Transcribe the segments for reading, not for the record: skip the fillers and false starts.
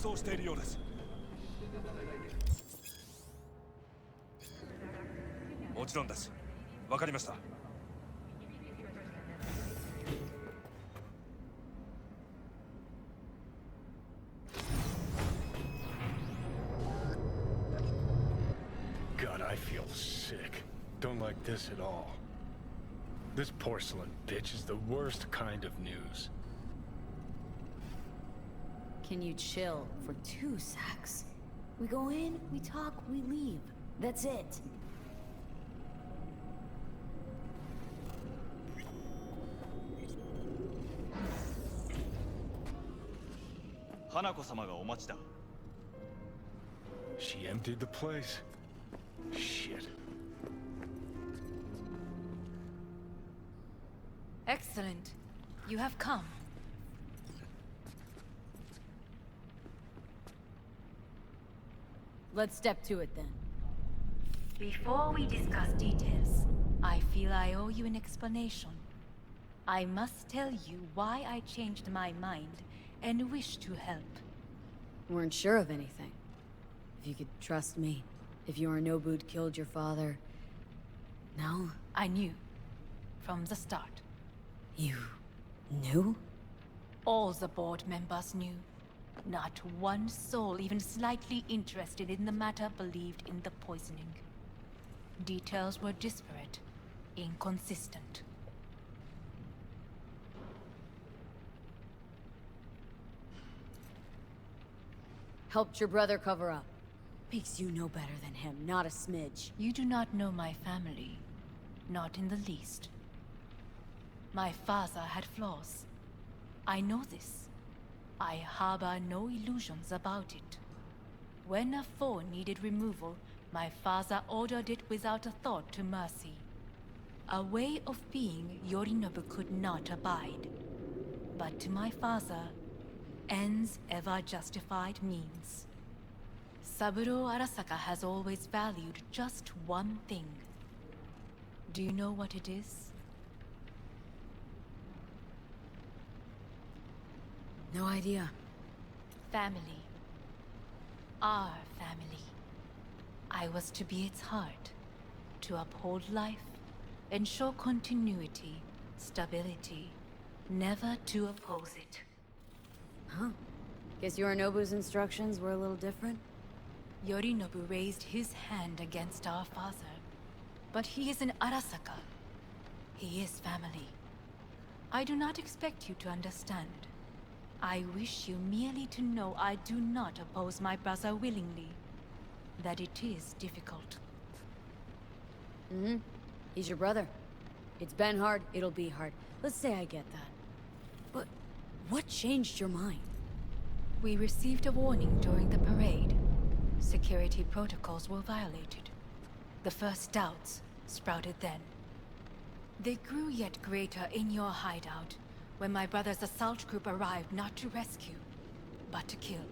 走しているようです。もちろんです。わかりました。God, I feel sick. Don't like this at all. This porcelain bitch is the worst kind of news. Can you chill for 2 secs? We go in, we talk, we leave. That's it. Hanako-samaがお待ちだ。She emptied the place. Shit. Excellent. You have come. Let's step to it then. Before we discuss details, I feel I owe you an explanation. I must tell you why I changed my mind and wish to help. Weren't sure of anything. If you could trust me. If Yorinobu'd killed your father... No? I knew. From the start. You... knew? All the board members knew. Not one soul even slightly interested in the matter believed in the poisoning. Details were disparate, inconsistent. Helped your brother cover up. Makes you know better than him, not a smidge. You do not know my family. Not in the least. My father had flaws. I know this. I harbor no illusions about it. When a foe needed removal, my father ordered it without a thought to mercy. A way of being Yorinobu could not abide. But to my father, ends ever justified means. Saburo Arasaka has always valued just one thing. Do you know what it is? No idea. Family. Our family. I was to be its heart, to uphold life, ensure continuity, stability, never to oppose it. Huh? Guess Yorinobu's instructions were a little different? Yorinobu raised his hand against our father, but he is an Arasaka. He is family. I do not expect you to understand. I wish you merely to know I do not oppose my brother willingly. That it is difficult. Mm-hmm. He's your brother. It's been hard, it'll be hard. Let's say I get that. But what changed your mind? We received a warning during the parade. Security protocols were violated. The first doubts sprouted then. They grew yet greater in your hideout, when my brother's assault group arrived not to rescue, but to kill.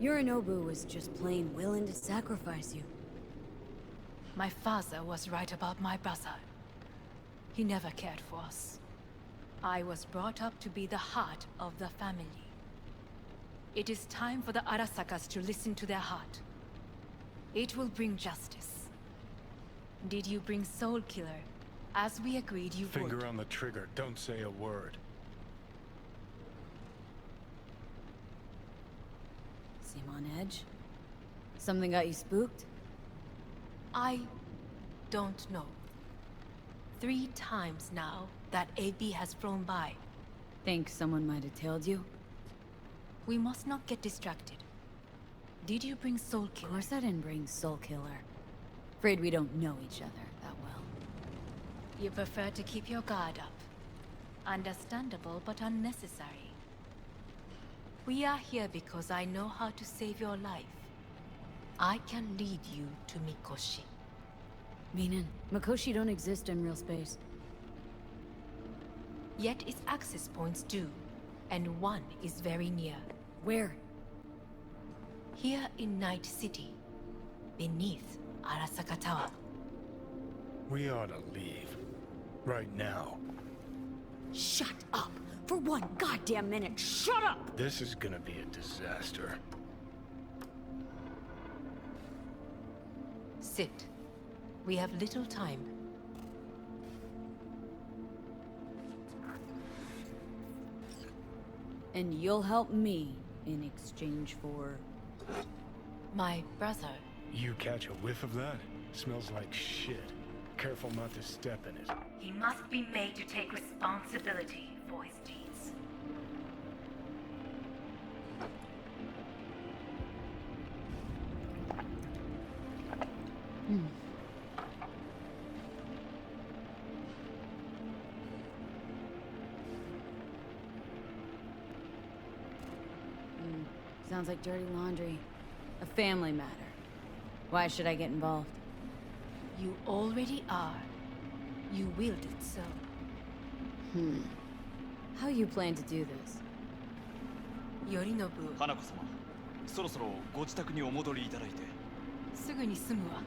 Yorinobu was just plain willing to sacrifice you. My father was right about my brother. He never cared for us. I was brought up to be the heart of the family. It is time for the Arasakas to listen to their heart. It will bring justice. Did you bring Soul Killer, as we agreed you would? Finger on the trigger, don't say a word. Seem on edge? Something got you spooked? I don't know. 3 times now that AB has flown by. Think someone might have tailed you? We must not get distracted. Did you bring Soul Of Killer? course I didn't bring Soul Killer. Afraid we don't know each other that well. You prefer to keep your guard up. Understandable, but unnecessary. We are here because I know how to save your life. I can lead you to Mikoshi. Meaning, Mikoshi don't exist in real space. Yet its access points do, and one is very near. Where? Here in Night City, beneath Arasaka Tower. We ought to leave. Right now. Shut up! For 1 goddamn minute, shut up! This is gonna be a disaster. Sit. We have little time. And you'll help me in exchange for... My brother. You catch a whiff of that? Smells like shit. Careful not to step in it. He must be made to take responsibility for his deeds. Sounds like dirty laundry. A family matter. Why should I get involved? You already are. You willed it so. How you plan to do this? Yorinobu, 花子様、そろそろご自宅にお戻りいただいて。すぐに済むわ。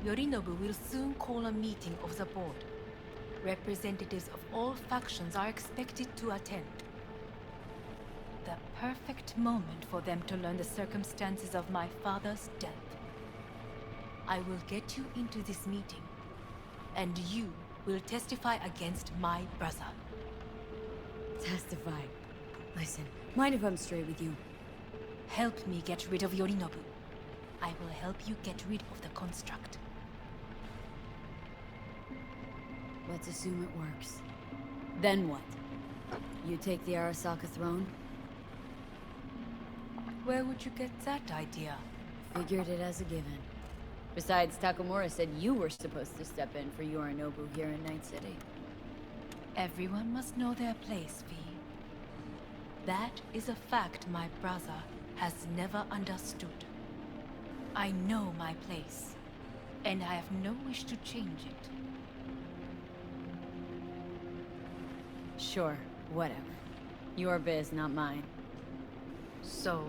Yorinobu will soon call a meeting of the board. Representatives of all factions are expected to attend. The perfect moment for them to learn the circumstances of my father's death. I will get you into this meeting, and you will testify against my brother. Testify. Listen, mind if I'm straight with you? Help me get rid of Yorinobu. I will help you get rid of the construct. Let's assume it works. Then what? You take the Arasaka throne? Where would you get that idea? Figured it as a given. Besides, Takamura said you were supposed to step in for Yorinobu here in Night City. Everyone must know their place, V. That is a fact my brother has never understood. I know my place, and I have no wish to change it. Sure, whatever. Your biz, not mine. So,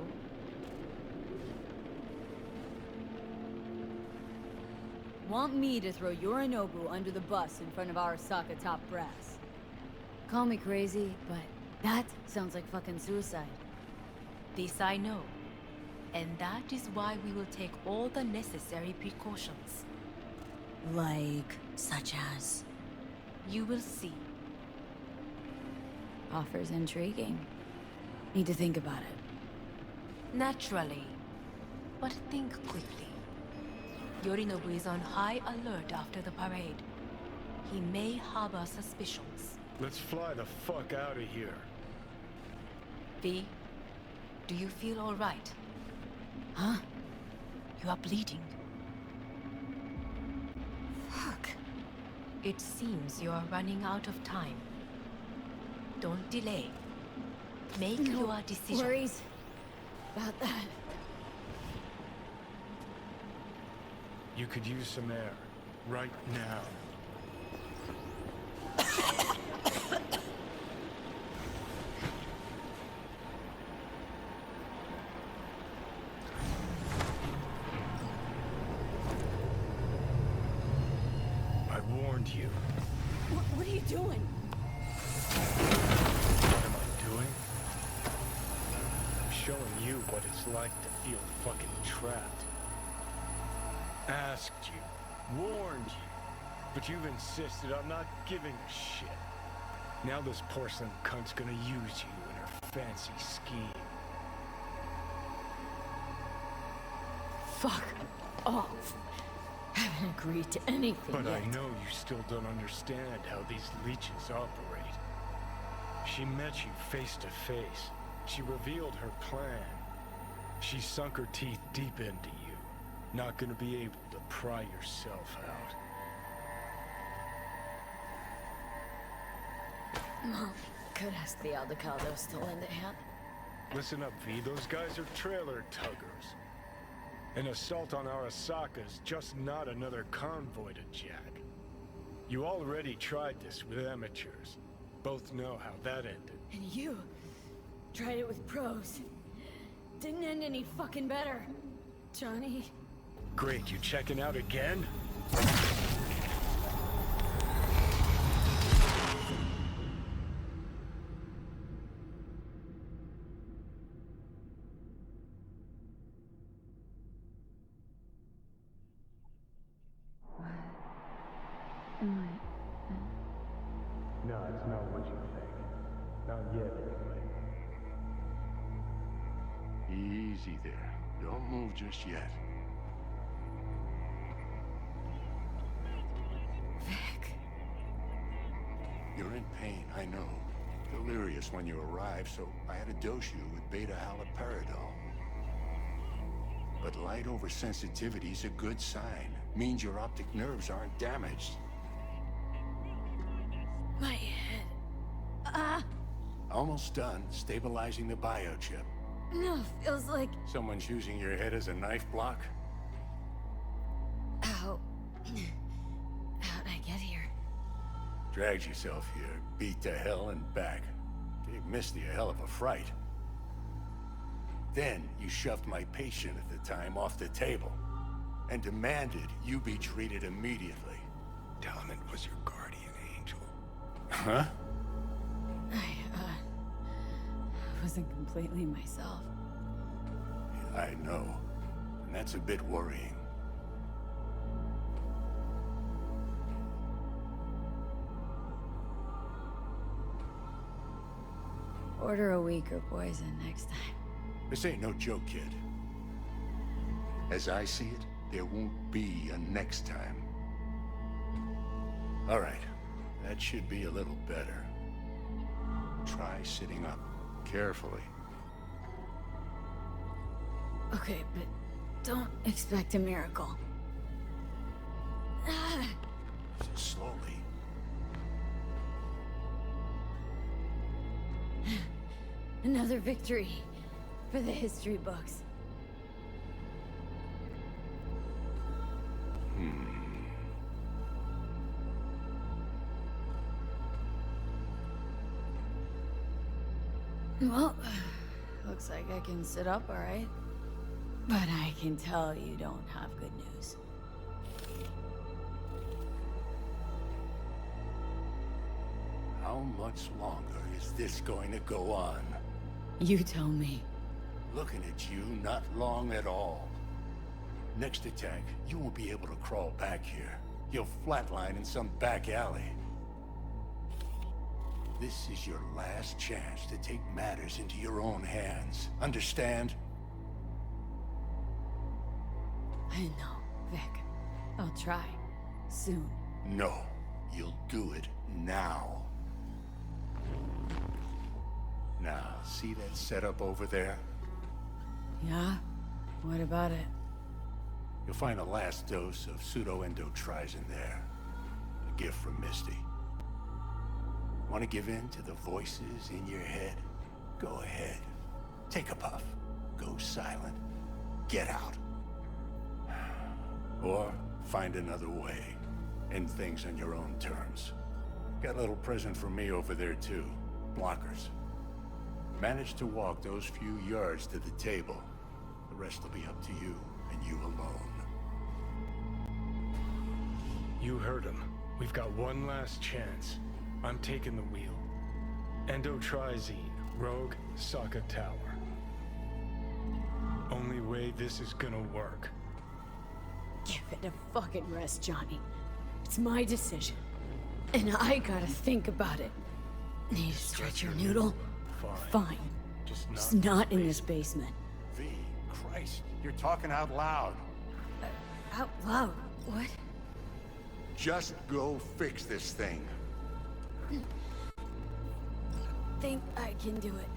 Want me to throw Yorinobu under the bus in front of Arasaka top brass. Call me crazy, but that sounds like fucking suicide. this I know, and that is why we will take all the necessary precautions. Like, such as? You will see. Offers intriguing. Need to think about it. Naturally. But think quickly. Yorinobu is on high alert after the parade. He may harbor suspicions. Let's fly the fuck out of here. V, do you feel all right? Huh? You are bleeding. Fuck. It seems you are running out of time. Don't delay. Make your decision. Worries about that. You could use some air. Right now. I warned you. What are you doing? What am I doing? I'm showing you what it's like to feel fucking trapped. Asked you, warned you, but you've insisted I'm not giving a shit. Now this porcelain cunt's gonna use you in her fancy scheme. Fuck off. Haven't agreed to anything But yet. I know you still don't understand how these leeches operate. She met you face to face. She revealed her plan. She sunk her teeth deep into you. Not gonna be able to pry yourself out. Well, could ask the Aldecaldos to lend a hand. Listen up, V. Those guys are trailer tuggers. An assault on Arasaka's just not another convoy to jack. You already tried this with amateurs. Both know how that ended. And you tried it with pros. Didn't end any fucking better, Johnny. Great, you checking out again? It's not what you think. Not yet, anyway. Easy there. Don't move just yet. Vic. You're in pain, I know. Delirious when you arrived, so I had to dose you with beta-haloperidol. But light oversensitivity's a good sign. Means your optic nerves aren't damaged. My head. Ah! Almost done stabilizing the biochip. No, feels like... Someone's using your head as a knife block? How... How'd I get here? Dragged yourself here, beat to hell and back. Gave Misty a hell of a fright. Then you shoved my patient at the time off the table and demanded you be treated immediately. Tell him it was your guardian angel. Huh? I wasn't completely myself. I know. And that's a bit worrying. Order a weaker poison next time. This ain't no joke, kid. As I see it, there won't be a next time. All right. That should be a little better. Try sitting up. Carefully. Okay, but don't expect a miracle. Ah, Slowly. another victory for the history books. Well, looks like I can sit up all right. But I can tell you don't have good news. How much longer is this going to go on? You tell me. Looking at you, not long at all. Next attack, you won't be able to crawl back here. You'll flatline in some back alley. This is your last chance to take matters into your own hands. Understand? I know, Vic. I'll try. Soon. No. You'll do it now. Now, see that setup over there? Yeah? What about it? You'll find a last dose of pseudo-endotrizin there. A gift from Misty. Want to give in to the voices in your head? Go ahead. Take a puff. Go silent. Get out. Or find another way. End things on your own terms. Got a little present for me over there too. Blockers. Manage to walk those few yards to the table. The rest will be up to you, and you alone. You heard him. We've got one last chance. I'm taking the wheel. Endotrizine, Rogue, Sokka Tower. Only way this is gonna work. Give it a fucking rest, Johnny. It's my decision. And I gotta think about it. Need to stretch your noodle? Fine. Just not in this basement. V, Christ, you're talking out loud. Out loud? What? Just go fix this thing. Think I can do it.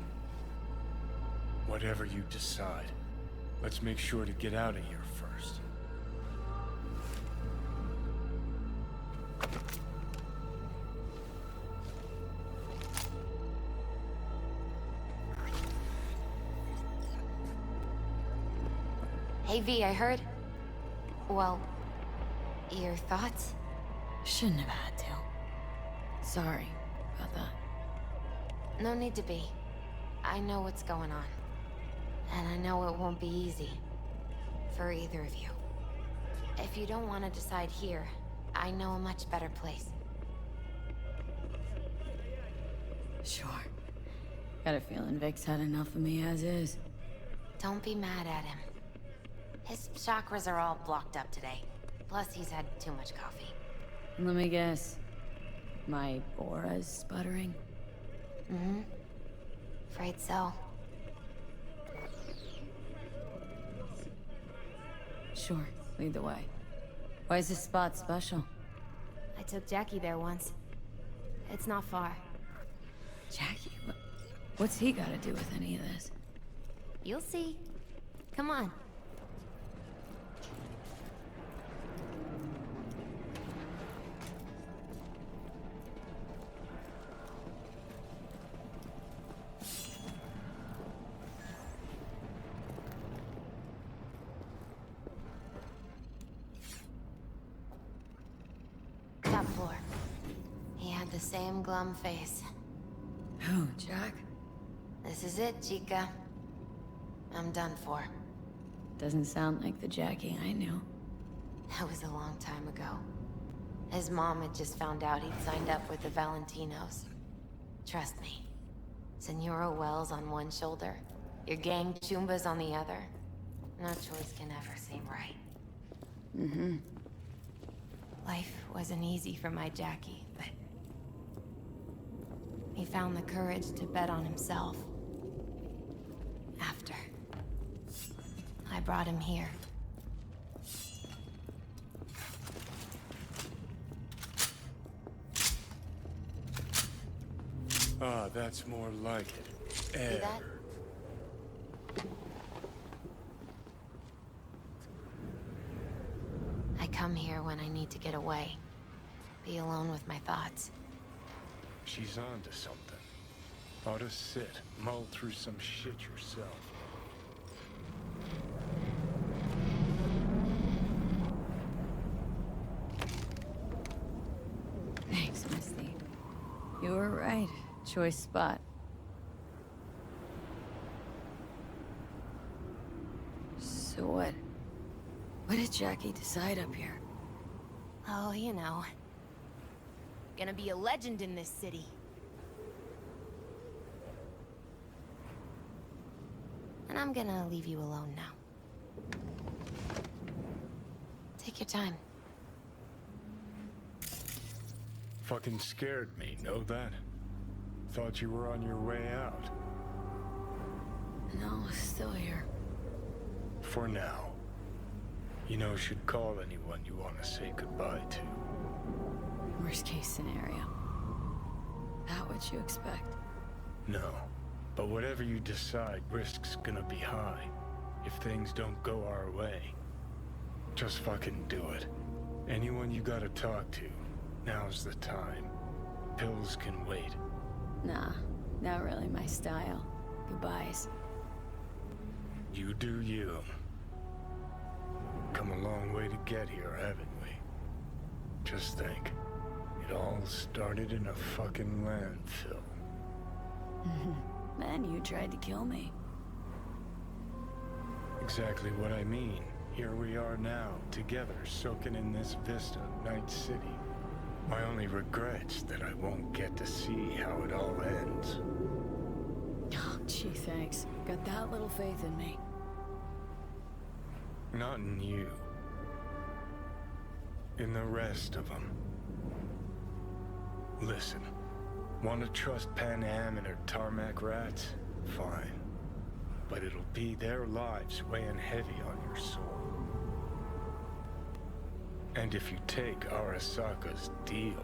Whatever you decide. Let's make sure to get out of here first. Hey V, I heard... Well, your thoughts? Shouldn't have had to. Sorry about that. No need to be. I know what's going on. And I know it won't be easy. For either of you. If you don't want to decide here, I know a much better place. Sure. Got a feeling Vic's had enough of me as is. Don't be mad at him. His chakras are all blocked up today. Plus, he's had too much coffee. Let me guess. My aura's sputtering? Mm-hmm. Afraid so. Sure, lead the way. Why is this spot special? I took Jackie there once. It's not far. Jackie? What's he got to do with any of this? You'll see. Come on. Top floor. He had the same glum face. Who, Jack? This is it, Chica. I'm done for. Doesn't sound like the Jackie I knew. That was a long time ago. His mom had just found out he'd signed up with the Valentinos. Trust me. Senora Wells on one shoulder, your gang Chumbas on the other. No choice can ever seem right. Mm-hmm. Life wasn't easy for my Jackie, but he found the courage to bet on himself. After I brought him here. Ah, that's more like it. See Air. that? I come here when I need to get away. Be alone with my thoughts. She's onto something. Ought to sit, mull through some shit yourself. Thanks, Misty. You were right. Choice spot. So what? What did Jackie decide up here? Oh, you know. Gonna be a legend in this city. And I'm gonna leave you alone now. Take your time. Fucking scared me, know that? Thought you were on your way out. No, still here. For now. You know, should call anyone you want to say goodbye to. Worst case scenario. Not what you expect. No. But whatever you decide, risk's gonna be high. If things don't go our way. Just fucking do it. Anyone you gotta talk to, now's the time. Pills can wait. Nah, not really my style. Goodbyes. You do you. Come a long way to get here, haven't we? Just think. It all started in a fucking landfill. Man, you tried to kill me. Exactly what I mean. Here we are now, together, soaking in this vista, Night City. My only regret's that I won't get to see how it all ends. Oh, gee, thanks. Got that little faith in me. Not in you. In the rest of them. Listen, want to trust Pan Am and her tarmac rats? Fine. But it'll be their lives weighing heavy on your soul. And if you take Arasaka's deal,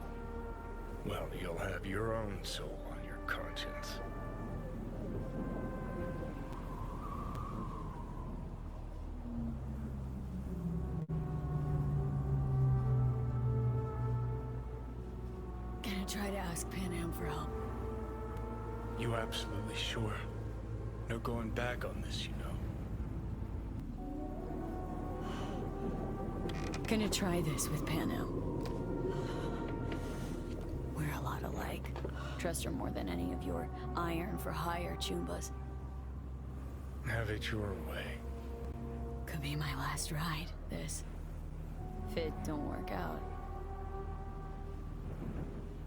well, you'll have your own soul on your conscience. Gonna try to ask Pan Am for help. You absolutely sure? No going back on this, you know. Gonna try this with Pan Am. We're a lot alike. Trust her more than any of your iron-for-hire Chumbas. Have it your way. Could be my last ride, this. If it don't work out.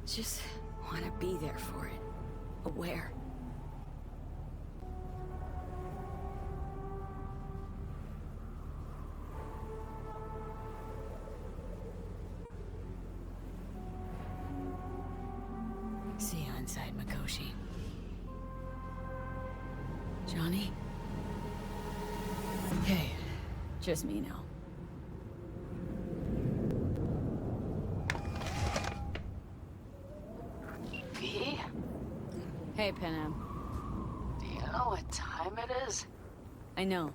Just want to be there for it. Aware. Makoshi. Johnny? Hey, just me now. V? Hey, Panam. Do you know what time it is? I know,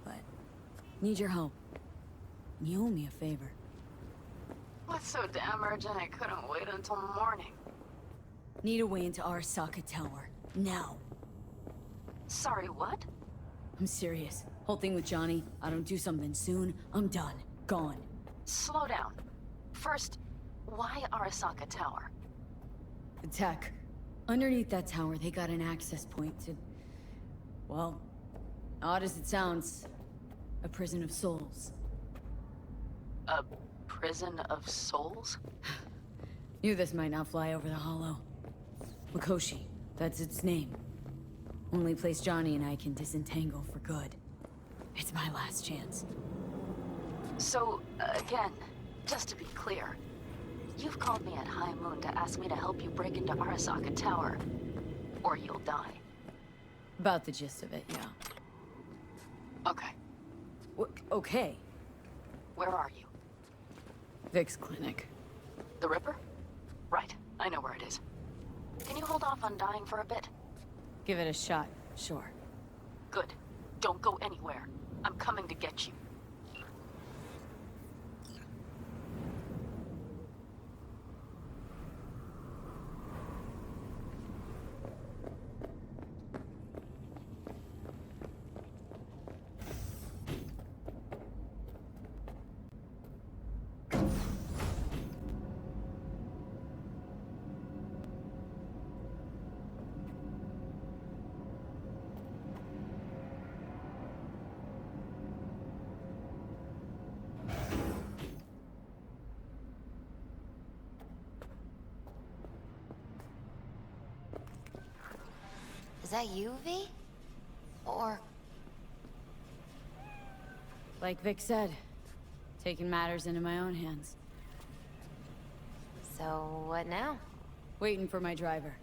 but need your help. You owe me a favor. What's so damn urgent I couldn't wait until morning? Need a way into Arasaka Tower. Now. Sorry, what? I'm serious. Whole thing with Johnny, I don't do something soon, I'm done. Gone. Slow down. First, why Arasaka Tower? The tech. Underneath that tower, they got an access point to... well, odd as it sounds, a prison of souls. A prison of souls? Knew this might not fly over the hollow. Makoshi, that's its name. Only place Johnny and I can disentangle for good. It's my last chance. So, again, just to be clear, you've called me at High Moon to ask me to help you break into Arasaka Tower, or you'll die. About the gist of it, yeah. Okay, Okay. where are you? Vic's clinic. The Ripper? Right, I know where it is. Can you hold off on dying for a bit? Give it a shot, sure. Good. Don't go anywhere. I'm coming to get you. Is that you, V? Or... Like Vic said, taking matters into my own hands. so what now? Waiting for my driver.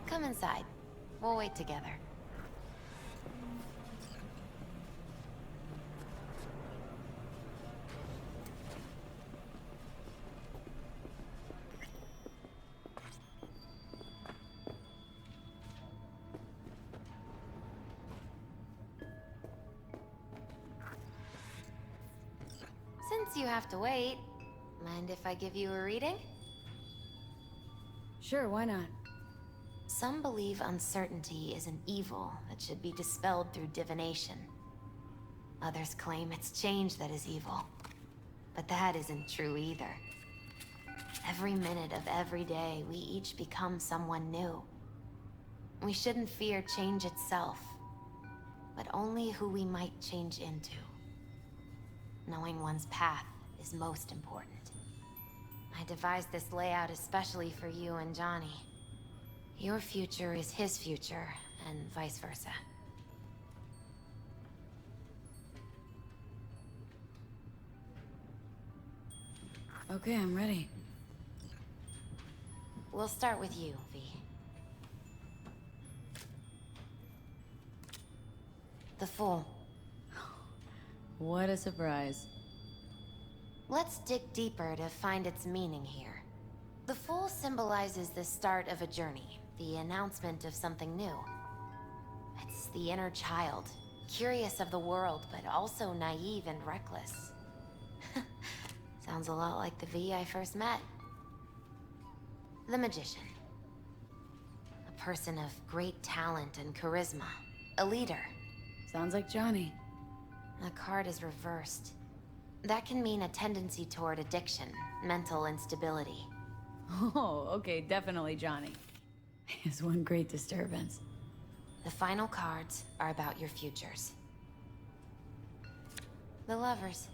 Come inside. We'll wait together. Since you have to wait, mind if I give you a reading? Sure, why not? Some believe uncertainty is an evil that should be dispelled through divination. Others claim it's change that is evil. But that isn't true either. Every minute of every day, we each become someone new. We shouldn't fear change itself, but only who we might change into. Knowing one's path is most important. I devised this layout especially for you and Johnny. Your future is his future, and vice versa. Okay, I'm ready. We'll start with you, V. The Fool. What a surprise. Let's dig deeper to find its meaning here. The Fool symbolizes the start of a journey, the announcement of something new. It's the inner child, curious of the world, but also naive and reckless. Sounds a lot like the V I first met. The Magician. A person of great talent and charisma. A leader. Sounds like Johnny. The card is reversed. That can mean a tendency toward addiction, mental instability. Oh, okay, definitely Johnny. Is one great disturbance. The final cards are about your futures. The Lovers.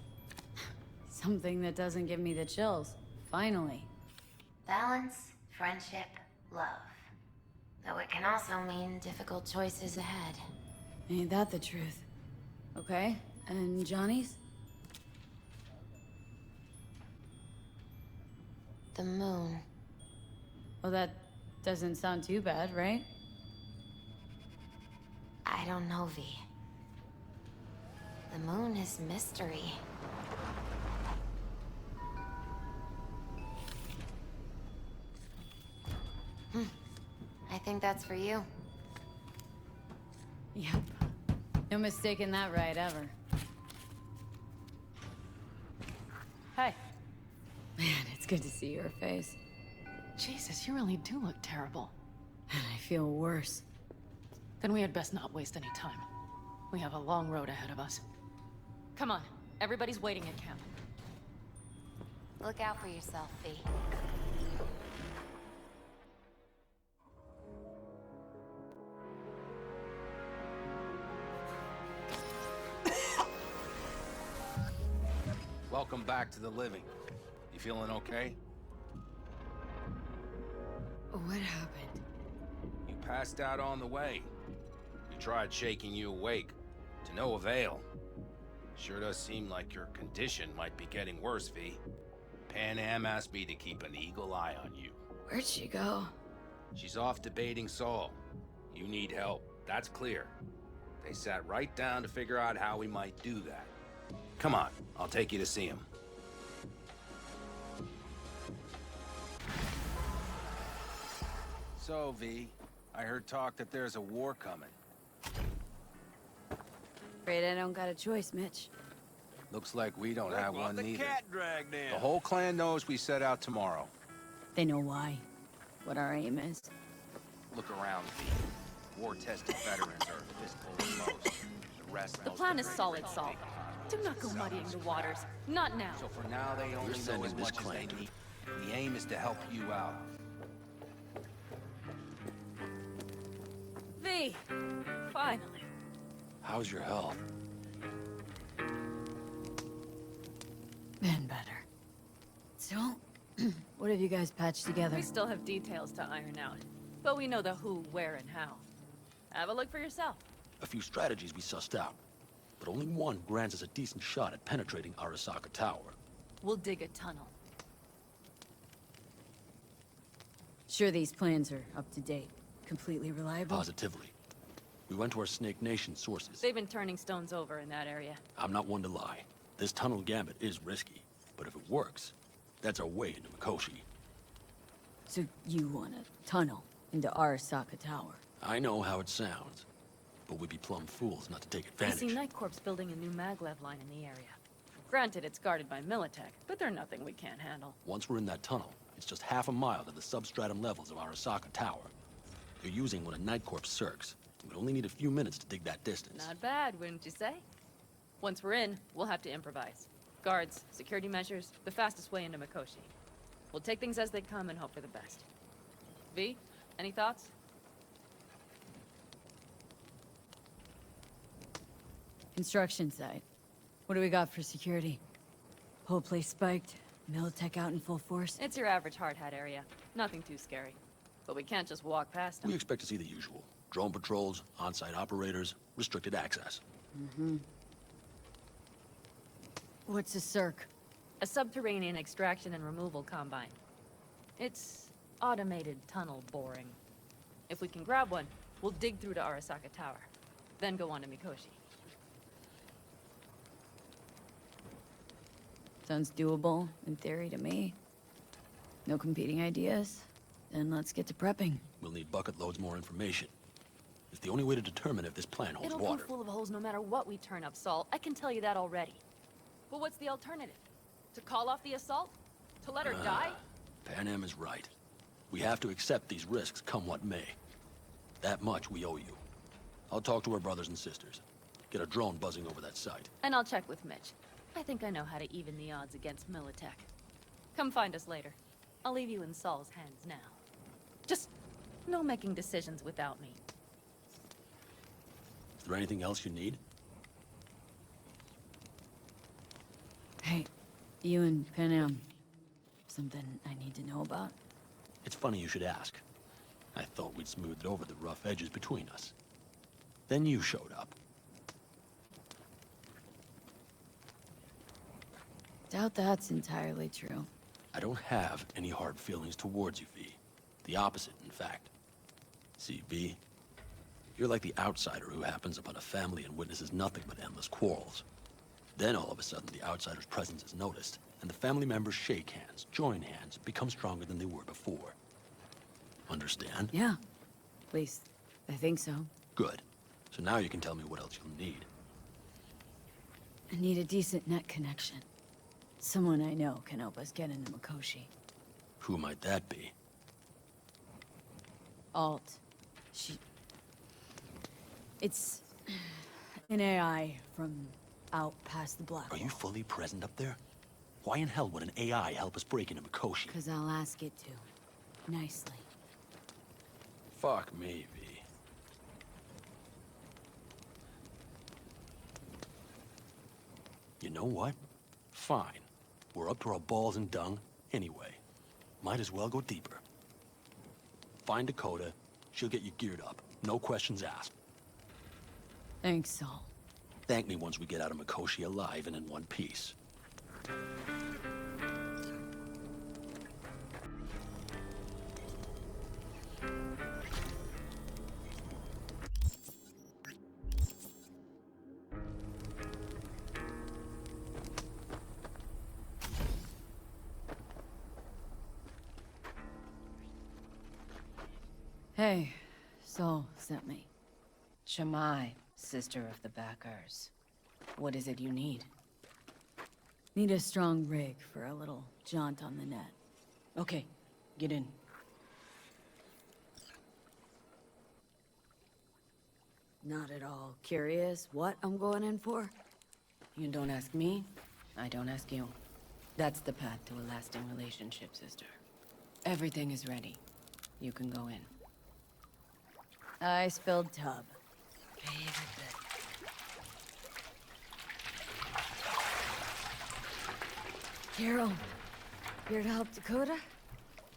Something that doesn't give me the chills. Finally. Balance, friendship, love. Though it can also mean difficult choices ahead. Ain't that the truth? Okay, and Johnny's? The Moon. Oh, that Doesn't sound too bad, right? I don't know, V. The moon is mystery. I think that's for you. Yep. No mistaking that ride ever. Hey. Man, it's good to see your face. Jesus, you really do look terrible. And I feel worse. Then we had best not waste any time. We have a long road ahead of us. Come on, everybody's waiting at camp. Look out for yourself, V. Welcome back to the living. You feeling okay? What happened? You passed out on the way. We tried shaking you awake. To no avail. Sure does seem like your condition might be getting worse, V. Pan Am asked me to keep an eagle eye on you. Where'd she go? She's off debating Saul. You need help, that's clear. They sat right down to figure out how we might do that. Come on, I'll take you to see him. So, V, I heard talk that there's a war coming. Afraid I don't got a choice, Mitch. Looks like we don't have one the neither. cat dragged in. The whole clan knows we set out tomorrow. They know why. What our aim is. Look around, V. War-tested veterans are fistful of most. The rest The plan is solid, Saul. Do not go muddying the waters. Not now. So for now, they only know as much as they need. The aim is to help you out. V! Finally. How's your health? Been better. So, what have you guys patched together? We still have details to iron out. But we know the who, where, and how. Have a look for yourself. A few strategies we sussed out, but only one grants us a decent shot at penetrating Arasaka Tower. We'll dig a tunnel. Sure these plans are up to date? Completely reliable? Positively. We went to our Snake Nation sources. They've been turning stones over in that area. I'm not one to lie. This tunnel gambit is risky, but if it works, that's our way into Mikoshi. So you want a tunnel into Arasaka Tower? I know how it sounds, but we'd be plumb fools not to take I advantage. see Night Corps building a new maglev line in the area. Granted, it's guarded by Militech, but they're nothing we can't handle. Once we're in that tunnel, it's just half a mile to the substratum levels of Arasaka Tower. They're using one of Night Corps' circs. We only need a few minutes to dig that distance. Not bad, wouldn't you say? Once we're in, we'll have to improvise. Guards, security measures, the fastest way into Mikoshi. We'll take things as they come and hope for the best. V, any thoughts? Construction site. What do we got for security? Whole place spiked, Militech out in full force? It's your average hard hat area. Nothing too scary. But we can't just walk past them. We expect to see the usual. Drone patrols, on-site operators, restricted access. What's a circ? A subterranean extraction and removal combine. It's automated tunnel boring. If we can grab one, we'll dig through to Arasaka Tower. Then go on to Mikoshi. Sounds doable, in theory, to me. No competing ideas? Then let's get to prepping. We'll need bucket loads more information. It's the only way to determine if this plan holds It'll water. be full of holes no matter what we turn up, Saul. I can tell you that already. But what's the alternative? To call off the assault? To let her die? Pan Am is right. We have to accept these risks, come what may. That much we owe you. I'll talk to our brothers and sisters. Get a drone buzzing over that site. And I'll check with Mitch. I think I know how to even the odds against Militech. Come find us later. I'll leave you in Saul's hands now. Just no making decisions without me. Is there anything else you need? Hey, you and Pan Am. Something I need to know about? It's funny you should ask. I thought we'd smoothed over the rough edges between us. Then you showed up. Doubt that's entirely true. I don't have any hard feelings towards you, V. The opposite, in fact. See, V, you're like the outsider who happens upon a family and witnesses nothing but endless quarrels. Then all of a sudden, the outsider's presence is noticed, and the family members shake hands, join hands, become stronger than they were before. Understand? Yeah. At least, I think so. Good. So now you can tell me what else you'll need. I need a decent net connection. Someone I know can help us get into Mikoshi. Who might that be? Alt. It's an AI from out past the black Are you wall. fully present up there? Why in hell would an AI help us break into Mikoshi? Because I'll ask it to. Nicely. Fuck me, V. You know what? Fine. We're up to our balls in dung anyway. Might as well go deeper. Find Dakota. She'll get you geared up. No questions asked. Thanks, Saul. Thank me once we get out of Mikoshi alive and in one piece. Hey, Saul sent me. Shamai, sister of the Backers. What is it you need? Need a strong rig for a little jaunt on the net. Okay, get in. Not at all curious what I'm going in for? You don't ask me, I don't ask you. That's the path to a lasting relationship, sister. Everything is ready. You can go in. I spilled tub. Favorite bit. Carol, here to help Dakota?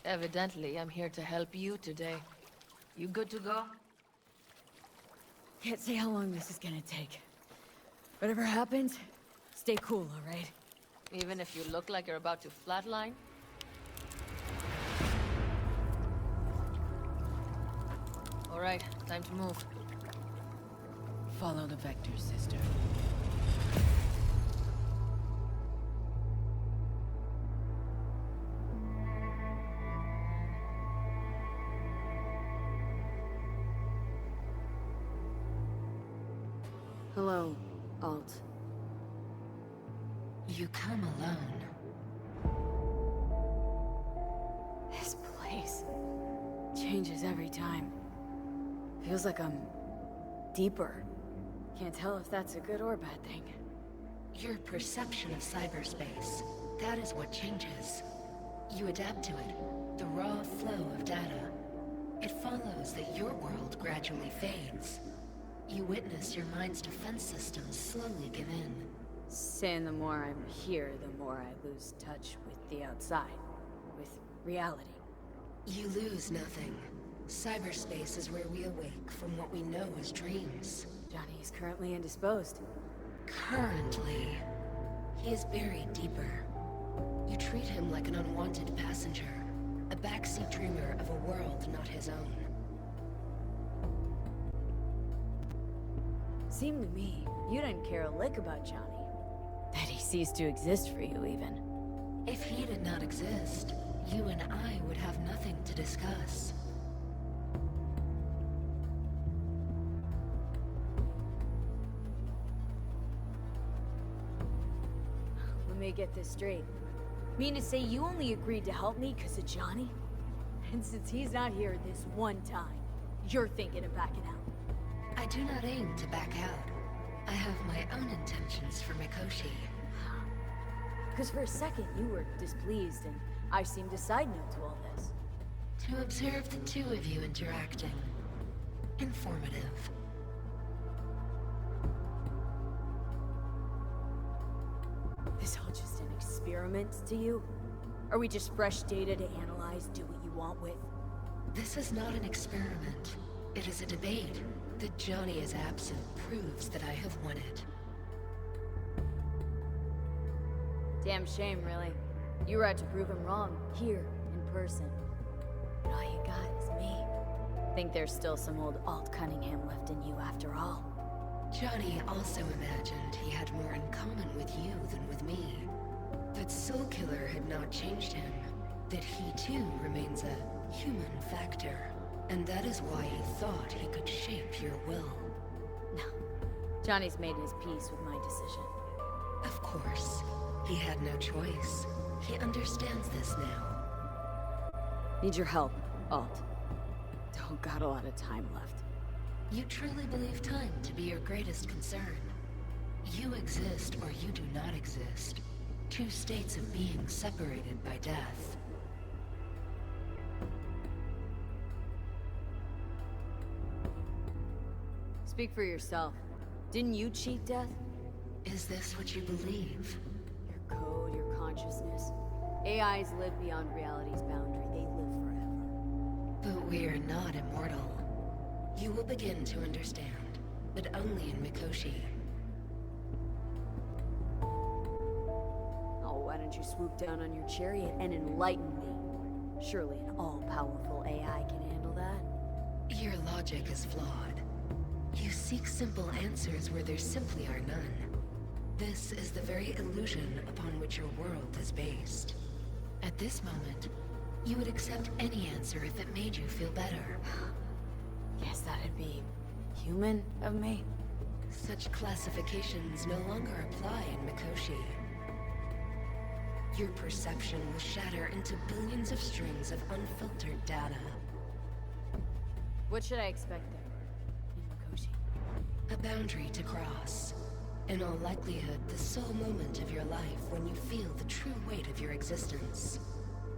Evidently, I'm here to help you today. You good to go? Can't say how long this is gonna take. Whatever happens, stay cool, all right? Even if you look like you're about to flatline? All right, time to move. Follow the vectors, sister. Hello, Alt. You come alone. This place changes every time. Feels like I'm deeper. Can't tell if that's a good or bad thing. Your perception of cyberspace, that is what changes. You adapt to it, the raw flow of data. It follows that your world gradually fades. You witness your mind's defense systems slowly give in. Saying the more I'm here, the more I lose touch with the outside. With reality. You lose nothing. Cyberspace is where we awake from what we know as dreams. Johnny is currently indisposed. Currently. He is buried deeper. You treat him like an unwanted passenger. A backseat dreamer of a world not his own. Seemed to me, you didn't care a lick about Johnny. That he ceased to exist for you, even. If he did not exist, you and I would have nothing to discuss. Let me get this straight. Mean to say you only agreed to help me because of Johnny? And since he's not here this one time, you're thinking of backing out. I do not aim to back out. I have my own intentions for Mikoshi. Because for a second you were displeased and I seemed a side note to all this. To observe the two of you interacting. Informative. This all just an experiment to you? Are we just fresh data to analyze, do what you want with? This is not an experiment. It is a debate. That Johnny is absent proves that I have won it. Damn shame, really. You were out to prove him wrong, here, in person. But all you got is me. Think there's still some old Alt Cunningham left in you after all. Johnny also imagined he had more in common with you than with me. That Soulkiller had not changed him. That he too remains a human factor. And that is why he thought he could shape your will. No. Johnny's made his peace with my decision. Of course. He had no choice. He understands this now. Need your help, Alt. Don't got a lot of time left. You truly believe time to be your greatest concern. You exist or you do not exist. Two states of being separated by death. Speak for yourself. Didn't you cheat death? Is this what you believe? Your code, your consciousness. AIs live beyond reality's boundary. They live forever. But we are not immortal. You will begin to understand, but only in Mikoshi. Oh, why don't you swoop down on your chariot and enlighten me? Surely an all-powerful AI can handle that. Your logic is flawed. You seek simple answers where there simply are none. This is the very illusion upon which your world is based. At this moment, you would accept any answer if it made you feel better. Guess that'd be human of me. Such classifications no longer apply in Mikoshi. Your perception will shatter into billions of strings of unfiltered data. What should I expect there, in Mikoshi? A boundary to cross. In all likelihood, the sole moment of your life when you feel the true weight of your existence.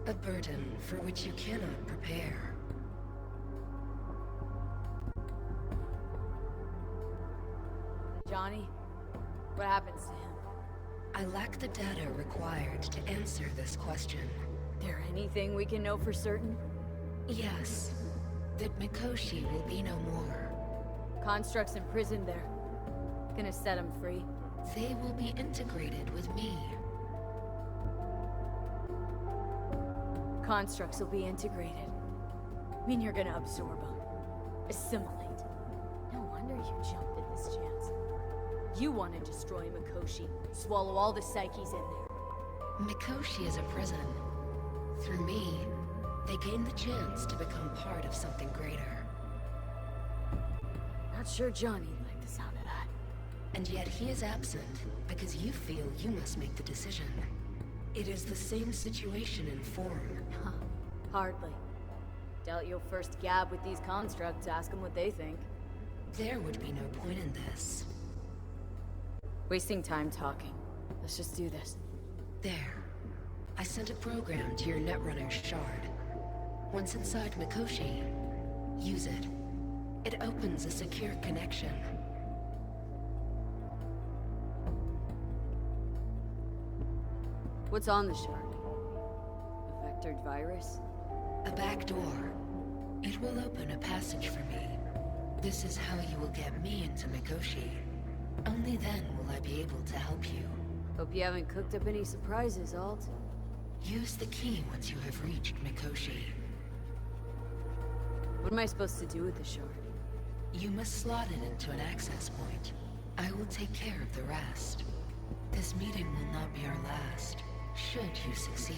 A burden for which you cannot prepare. Johnny? What happens to him? I lack the data required to answer this question. There anything we can know for certain? Yes. That Mikoshi will be no more. Constructs imprisoned there. Gonna set him free. They will be integrated with me. Constructs will be integrated. Mean you're gonna absorb them. Assimilate. No wonder you jumped at this chance. You want to destroy Mikoshi, swallow all the psyches in there. Mikoshi is a prison. Through me, they gain the chance to become part of something greater. Not sure Johnny liked the sound of that. And yet he is absent because you feel you must make the decision. It is the same situation in form. Huh. Hardly. Doubt you'll first gab with these constructs, ask them what they think. There would be no point in this. Wasting time talking. Let's just do this. There. I sent a program to your Netrunner shard. Once inside Mikoshi, use it. It opens a secure connection. What's on the shard? A vectored virus? A back door. It will open a passage for me. This is how you will get me into Mikoshi. Only then will I be able to help you. Hope you haven't cooked up any surprises, Alt. Use the key once you have reached Mikoshi. What am I supposed to do with the shard? You must slot it into an access point. I will take care of the rest. This meeting will not be our last, should you succeed.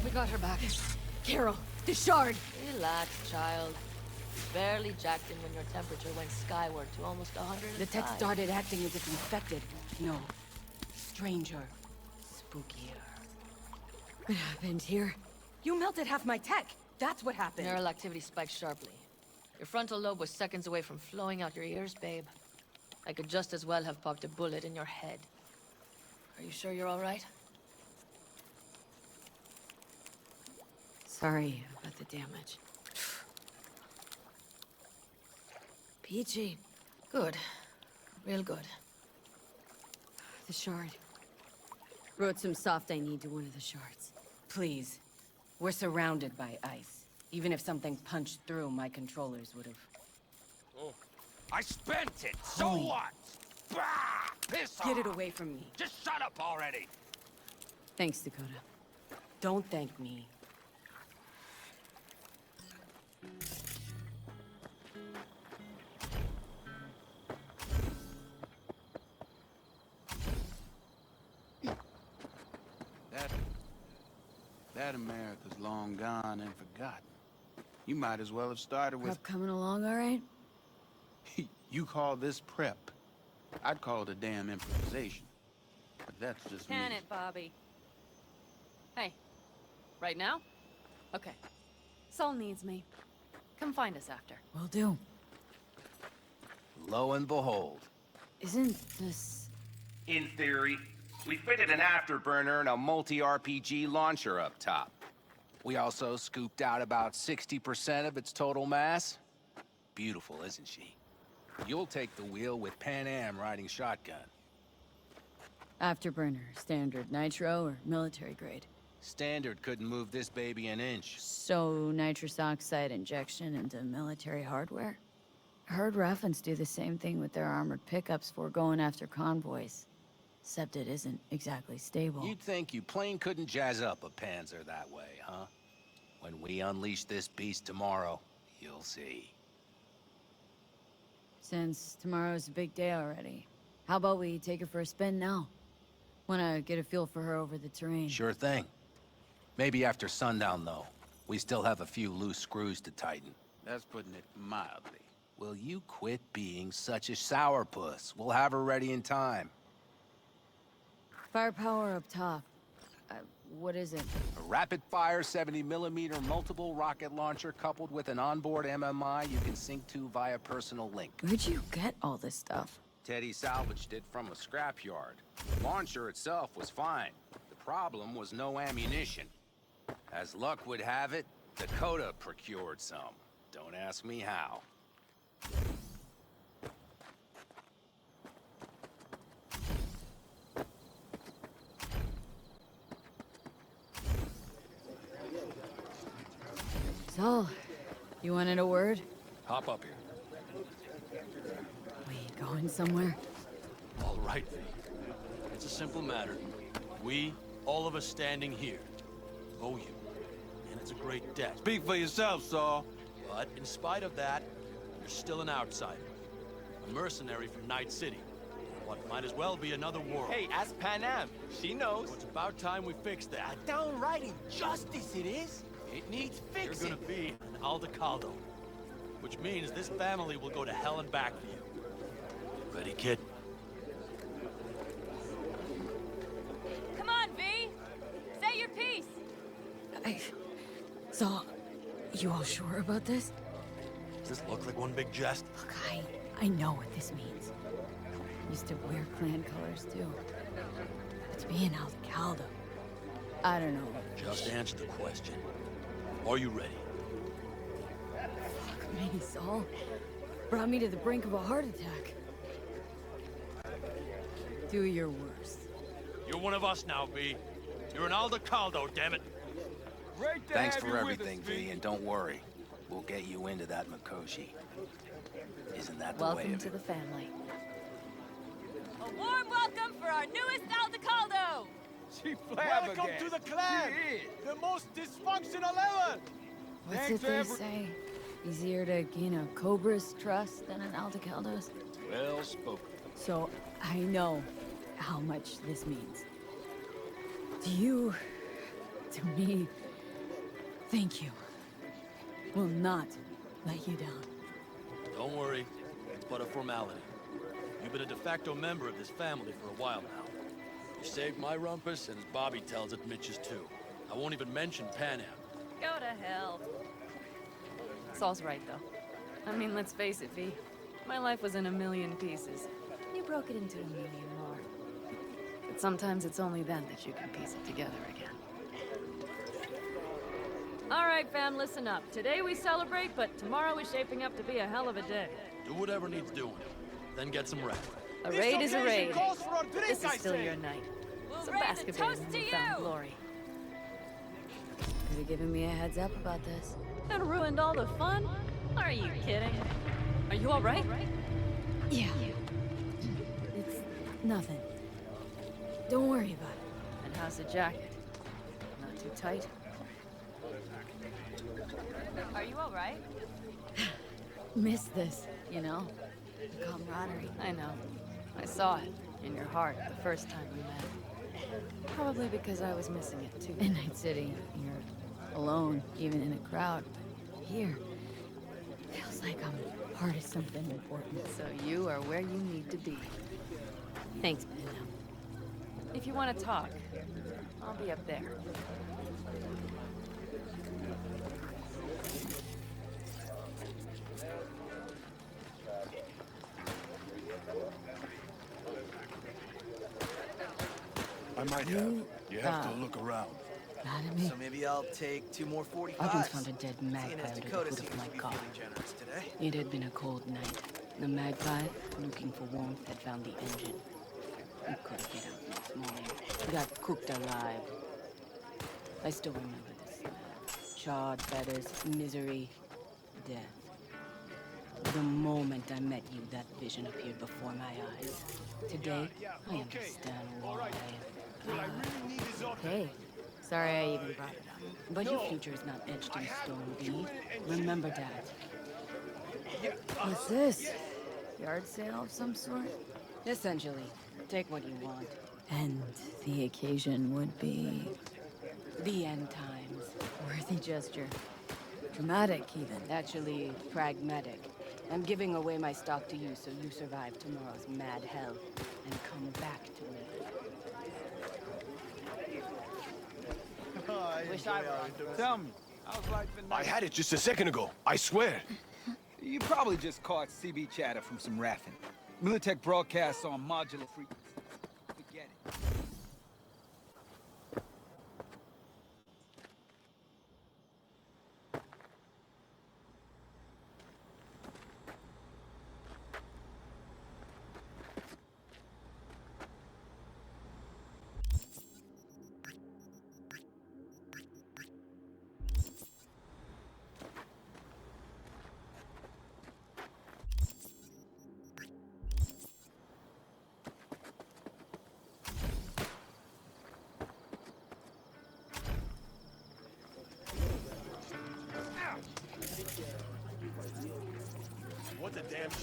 We got her back. Carol, the shard! Relax, child. You barely jacked in when your temperature went skyward to almost 100. The tech started acting as if infected. No. Stranger. Spookier. What happened here? You melted half my tech! That's what happened! Neural activity spiked sharply. Your frontal lobe was seconds away from flowing out your ears, babe. I could just as well have popped a bullet in your head. Are you sure you're all right? Sorry about the damage. Peachy. Good. Real good. The shard. Wrote some soft I need to one of the shards. Please. We're surrounded by ice. Even if something punched through, my controllers would have. Oh. I spent it! So what? Bah! Piss off! Get it away from me. Just shut up already! Thanks, Dakota. Don't thank me. That America's long gone and forgotten. You might as well have started with... Prep coming along all right? You call this prep. I'd call it a damn improvisation. But that's just me. Can it, Bobby? Hey. Right now? Okay. Saul needs me. Come find us after. Will do. Lo and behold. Isn't this... In theory, we fitted an afterburner and a multi-RPG launcher up top. We also scooped out about 60% of its total mass. Beautiful, isn't she? You'll take the wheel with Pan Am riding shotgun. Afterburner, standard nitro or military grade? Standard couldn't move this baby an inch. So, nitrous oxide injection into military hardware? Heard Raffens do the same thing with their armored pickups for going after convoys. Except it isn't exactly stable. You'd think you plain couldn't jazz up a Panzer that way, huh? When we unleash this beast tomorrow, you'll see. Since tomorrow's a big day already, how about we take her for a spin now? Wanna get a feel for her over the terrain. Sure thing. Maybe after sundown, though. We still have a few loose screws to tighten. That's putting it mildly. Will you quit being such a sourpuss? We'll have her ready in time. Firepower up top. What is it? A rapid-fire 70mm multiple rocket launcher coupled with an onboard MMI you can sync to via personal link. Where'd you get all this stuff? Teddy salvaged it from a scrapyard. The launcher itself was fine. The problem was no ammunition. As luck would have it, Dakota procured some. Don't ask me how. So, you wanted a word? Hop up here. We going somewhere? All right, V. It's a simple matter. We, all of us standing here, owe you. And it's a great debt. Speak for yourself, Saul. But in spite of that, you're still an outsider. A mercenary from Night City. What might as well be another world. Hey, ask Pan Am. She knows. So it's about time we fix that. Downright injustice it is. It needs fixing. You're gonna be an Aldecaldo. Which means this family will go to hell and back for you. Ready, kid? Come on, V! Say your piece! So, you all sure about this? Does this look like one big jest? Look, I know what this means. Used to wear clan colors, too. But to be an Aldecaldo, I don't know. Just answer the question. Are you ready? Fuck me, Saul. Brought me to the brink of a heart attack. Do your worst. You're one of us now, V. You're an Aldecaldo, damn it. Great to Thanks have for you everything, with us, V, and don't worry. We'll get you into that Mikoshi. Isn't that the way Welcome of to it? the family. A warm welcome for our newest Aldecaldo! She Welcome to the clan! The most dysfunctional ever! What's Thanks it they say? Easier to gain a Cobra's trust than an Aldecaldo's? Well spoken. So, I know how much this means. To you, to me, thank you. Will not let you down. Don't worry. It's but a formality. You've been a de facto member of this family for a while now. You saved my rumpus, and as Bobby tells it, Mitch's too. I won't even mention Pan Am. Go to hell. Saul's right, though. I mean, let's face it, V. My life was in a million pieces. You broke it into a million more. But sometimes it's only then that you can piece it together again. All right, fam, listen up. Today we celebrate, but tomorrow is shaping up to be a hell of a day. Do whatever needs doing. Then get some rest. A raid is a raid. Calls for a drink, This is I still say. your night. We'll So raise a bask a bit toast in to newfound you! glory. Could have given me a heads up about this. That ruined all the fun? Are you kidding? Are you all right? Yeah. It's nothing. Don't worry about it. And how's the jacket? Not too tight? Are you alright? Miss this, you know? The camaraderie. I know. I saw it in your heart the first time we met. Probably because I was missing it too. In Night City, you're alone, even in a crowd. But here, feels like I'm part of something important. So you are where you need to be. Thanks, man. If you want to talk, I'll be up there. I might have. You have to look around. Mad at me? So maybe I'll take 2 more 45s. Huggins found a dead magpie Seeing as under the Dakota hood seems of my to be car. feeling generous today. It had been a cold night. The magpie, looking for warmth, had found the engine. We couldn't get out next morning. Got cooked alive. I still remember the smell. Charred feathers, misery, death. The moment I met you, that vision appeared before my eyes. Today, I understand why. Hey, sorry I even brought it up. But your future is not etched in stone, V. Remember that. What's this? Yard sale of some sort? Essentially, take what you want. And the occasion would be... The end times. Worthy gesture. Dramatic, even. Actually, pragmatic. I'm giving away my stock to you so you survive tomorrow's mad hell and come back to me. Wish I were. Tell me, how's life in I had it just a second ago. I swear. You probably just caught CB chatter from some raffing. Militech broadcasts on modular frequency. Forget it.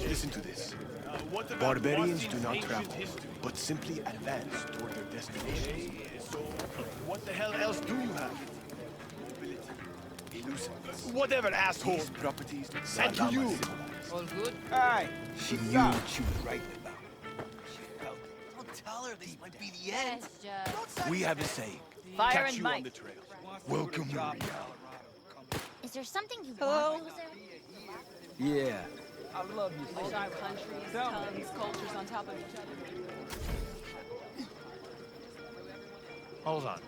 Listen to this. Barbarians do not travel, but simply advance toward their destination. So, what the hell else do you have? Elusiveness. Whatever, asshole. These properties and to you. All good? Aye. She knew what she was writing about. She felt it. Don't tell her this might be the end. We have a saying. Fire Catch and you Mike. on the trail. Welcome, Maria. Is there something you Hello? want, Jose? Yeah. I love you. All our countries, tongues, cultures on top of each other. Hold on.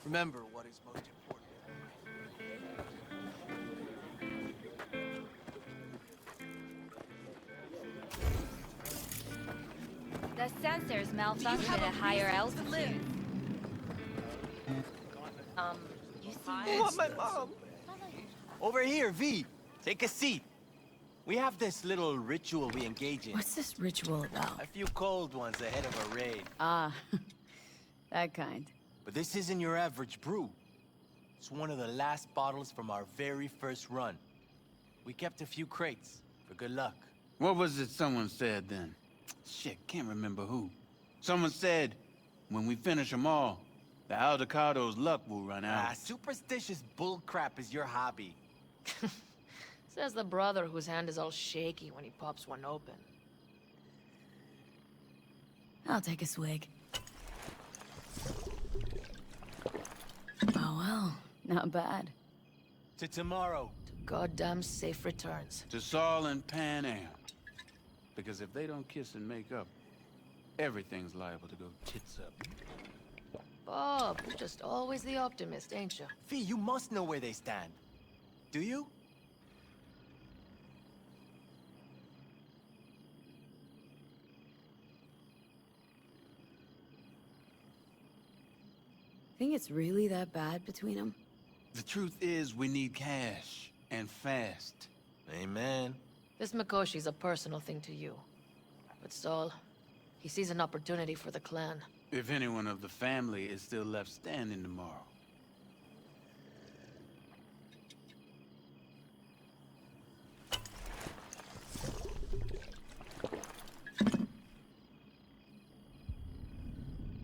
Remember what is most important. The sensors malfunction at a higher altitude. You see I want my mom. Over here, V. Take a seat. We have this little ritual we engage in. What's this ritual about? A few cold ones ahead of a raid. Ah, that kind. But this isn't your average brew. It's one of the last bottles from our very first run. We kept a few crates for good luck. What was it someone said then? Shit, can't remember who. Someone said, when we finish them all, the Aldecaldos' luck will run out. Ah, superstitious bullcrap is your hobby. Says the brother whose hand is all shaky when he pops one open. I'll take a swig. Oh well, not bad. To tomorrow. To goddamn safe returns. To Saul and Pan Am. Because if they don't kiss and make up, everything's liable to go tits up. Bob, you're just always the optimist, ain't you? Fee, you must know where they stand. Do you? Think it's really that bad between them? The truth is, we need cash. And fast. Amen. This Mikoshi's a personal thing to you. But Saul, He sees an opportunity for the clan. If anyone of the family is still left standing tomorrow.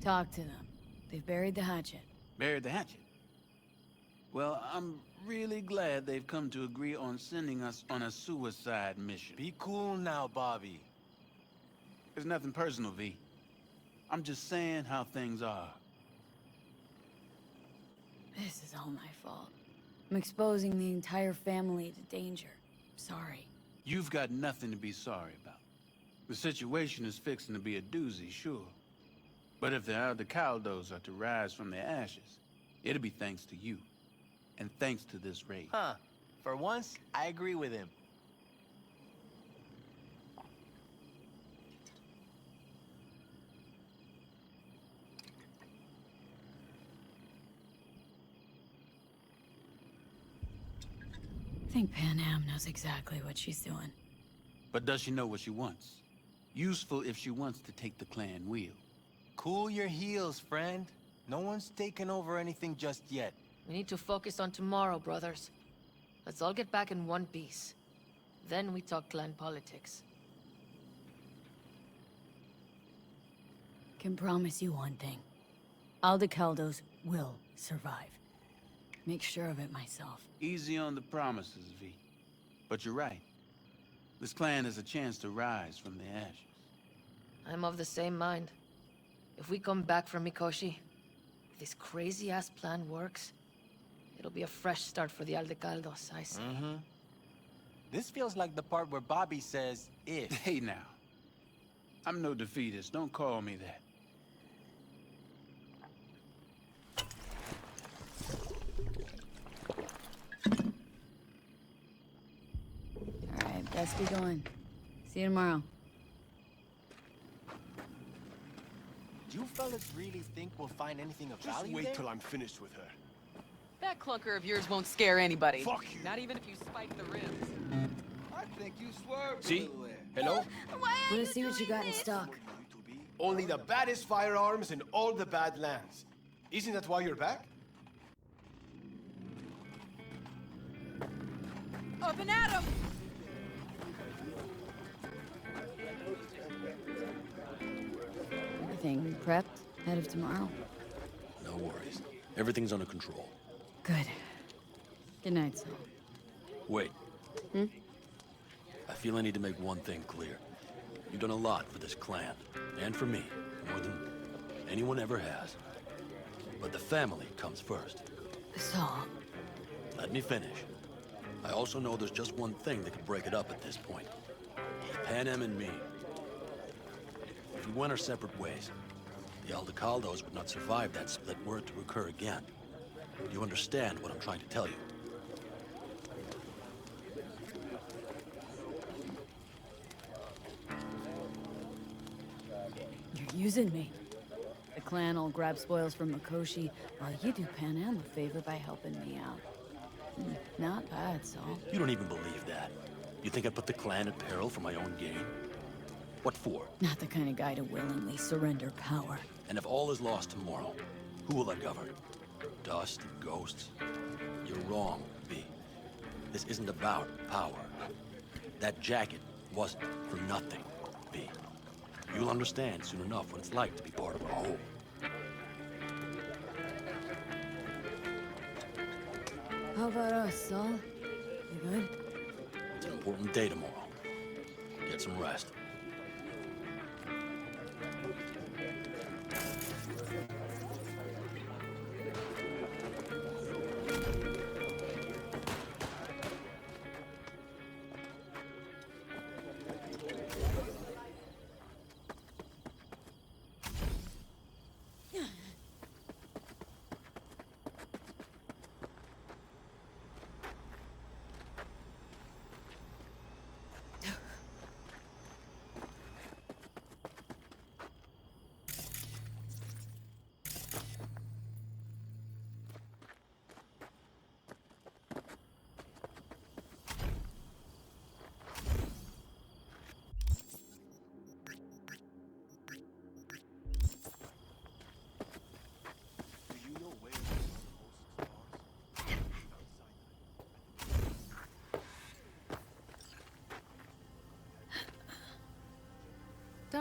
Talk to them. They've buried the hatchet. Buried the hatchet? Well, I'm really glad they've come to agree on sending us on a suicide mission. Be cool now, Bobby. It's nothing personal, V. I'm just saying how things are. This is all my fault. I'm exposing the entire family to danger. Sorry. You've got nothing to be sorry about. The situation is fixing to be a doozy, sure. But if the Aldecaldos are to rise from their ashes, it'll be thanks to you. And thanks to this raid. Huh. For once, I agree with him. I think Pan Am knows exactly what she's doing. But does she know what she wants? Useful if she wants to take the clan wheel. Cool your heels, friend. No one's taken over anything just yet. We need to focus on tomorrow, brothers. Let's all get back in one piece. Then we talk clan politics. Can promise you one thing. Aldecaldos will survive. Make sure of it myself. Easy on the promises, V. But you're right. This clan has a chance to rise from the ashes. I'm of the same mind. If we come back from Mikoshi, if this crazy-ass plan works, it'll be a fresh start for the Aldecaldos, I say. Mm-hmm. This feels like the part where Bobby says, if. Hey now. I'm no defeatist. Don't call me that. Alright, best be going. See you tomorrow. Do you fellas really think we'll find anything of Just value wait there? till I'm finished with her. That clunker of yours won't scare anybody. Fuck you. Not even if you spike the ribs. I think you swerved a See? little there. Hello? Let's see what you got in stock. Only the baddest firearms in all the Badlands. Isn't that why you're back? Up and at 'em! Everything prepped ahead of tomorrow? No worries. Everything's under control. Good. Good night, Saul. Wait. Hmm? I feel I need to make one thing clear. You've done a lot for this clan, and for me, more than anyone ever has. But the family comes first. Saul. Let me finish. I also know there's just one thing that could break it up at this point. Pan Am and me. If we went our separate ways, the Aldecaldos would not survive that split were it to occur again. Do you understand what I'm trying to tell you? You're using me. The clan will grab spoils from Mikoshi, while you do Pan Am a favor by helping me out. Not bad, Saul. You don't even believe that. You think I'd put the clan at peril for my own gain? What for? Not the kind of guy to willingly surrender power. And if all is lost tomorrow, who will I govern? Dust and ghosts? You're wrong, V. This isn't about power. That jacket wasn't for nothing, V. You'll understand soon enough what it's like to be part of a whole. How about us, Saul? You good? It's an important day tomorrow. Get some rest.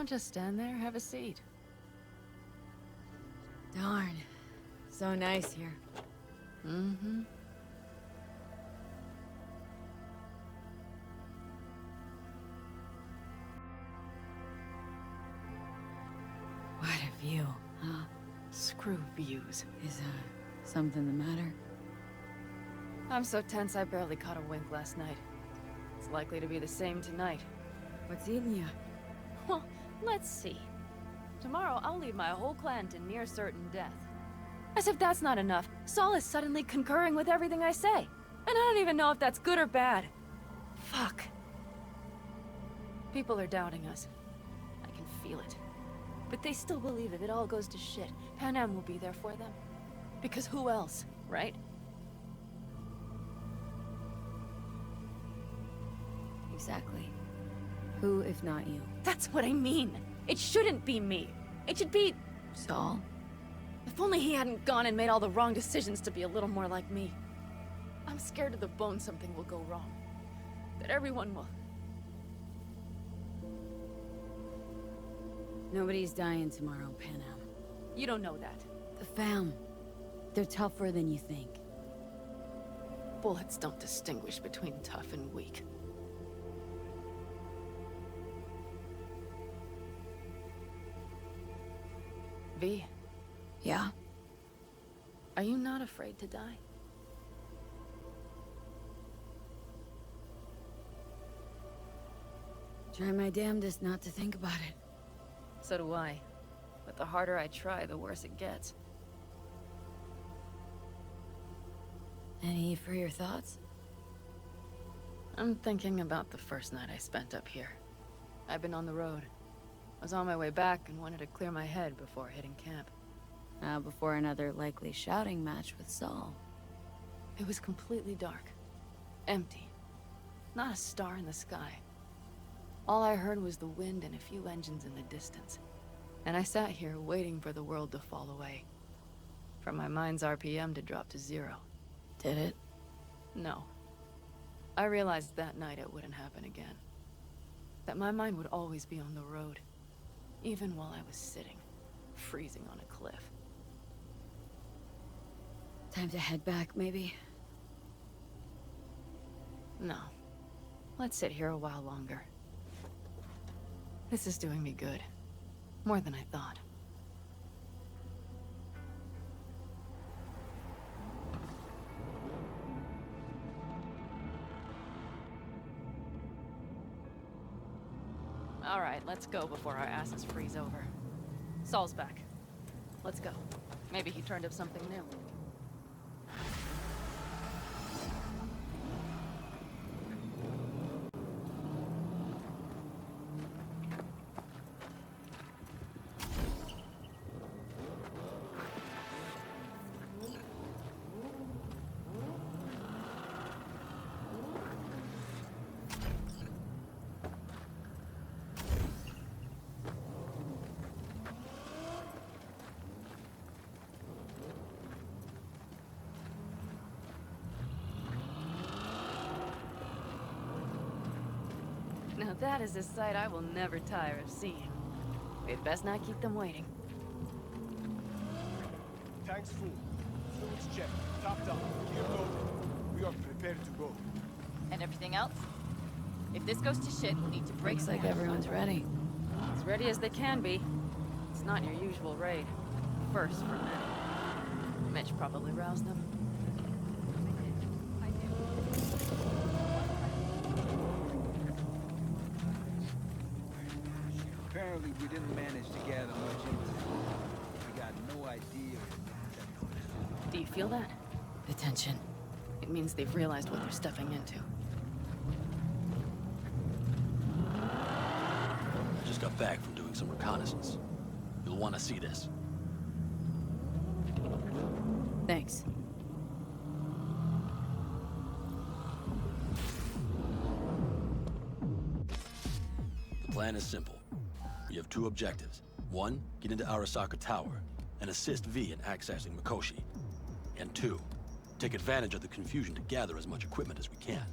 Don't just stand there, have a seat. Darn. So nice here. Mm-hmm. What a view, huh? Screw views. Is, something the matter? I'm so tense I barely caught a wink last night. It's likely to be the same tonight. What's eating you? Well, let's see. Tomorrow I'll lead my whole clan to near certain death. As if that's not enough, Saul is suddenly concurring with everything I say. And I don't even know if that's good or bad. Fuck. People are doubting us. I can feel it. But they still believe if it all goes to shit, Pan Am will be there for them. Because who else, right? Exactly. Who, if not you? That's what I mean. It shouldn't be me. It should be... Saul? If only he hadn't gone and made all the wrong decisions to be a little more like me. I'm scared to the bone something will go wrong. That everyone will... Nobody's dying tomorrow, Pan Am. You don't know that. The fam. They're tougher than you think. Bullets don't distinguish between tough and weak. V. Yeah? Are you not afraid to die? Try my damnedest not to think about it. So do I. But the harder I try, the worse it gets. Any for your thoughts? I'm thinking about the first night I spent up here. I've been on the road. I was on my way back and wanted to clear my head before hitting camp. Before another likely shouting match with Saul. It was completely dark. Empty. Not a star in the sky. All I heard was the wind and a few engines in the distance. And I sat here waiting for the world to fall away. For my mind's RPM to drop to 0. Did it? No. I realized that night it wouldn't happen again. That my mind would always be on the road. Even while I was sitting, freezing on a cliff. Time to head back, maybe? No. Let's sit here a while longer. This is doing me good. More than I thought. All right, let's go before our asses freeze over. Saul's back. Let's go. Maybe he turned up something new. Now that is a sight I will never tire of seeing. We'd best not keep them waiting. Tanks full. Fluids checked. Topped up. Gear loaded. We are prepared to go. And everything else? If this goes to shit, we'll need to break Looks like everyone's ready. As ready as they can be. It's not your usual raid. First for many. Mitch probably roused them. Apparently we didn't manage to gather much intel. We got no idea. Do you feel that? The tension. It means they've realized what they're stepping into. I just got back from doing some reconnaissance. You'll want to see this. Thanks. The plan is simple. We have two objectives. One, get into Arasaka Tower and assist V in accessing Mikoshi. And two, take advantage of the confusion to gather as much equipment as we can.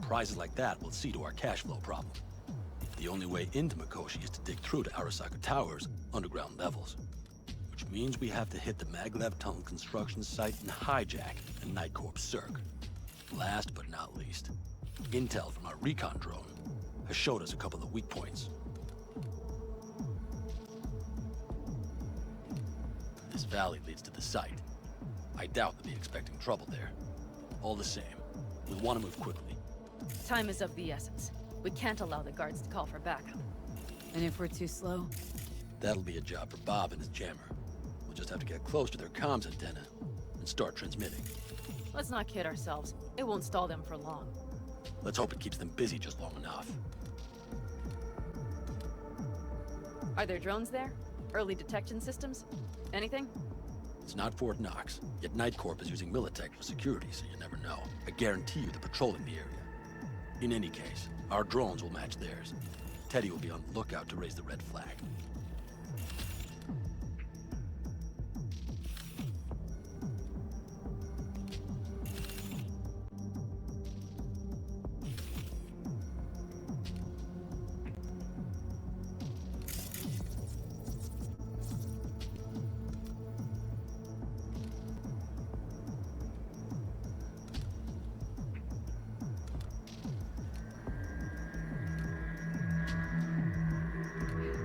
Prizes like that will see to our cash flow problem. The only way into Mikoshi is to dig through to Arasaka Tower's underground levels. Which means we have to hit the maglev tunnel construction site and hijack a Night Corps Circ. Last but not least, intel from our recon drone has showed us a couple of weak points. This valley leads to the site. I doubt they'll be expecting trouble there. All the same, we'll want to move quickly. Time is of the essence. We can't allow the guards to call for backup. And if we're too slow? That'll be a job for Bob and his jammer. We'll just have to get close to their comms antenna and start transmitting. Let's not kid ourselves. It won't stall them for long. Let's hope it keeps them busy just long enough. Are there drones there? Early detection systems? Anything? It's not Fort Knox, yet Night Corp is using Militech for security, so you never know. I guarantee you they're patrolling the area. In any case, our drones will match theirs. Teddy will be on the lookout to raise the red flag.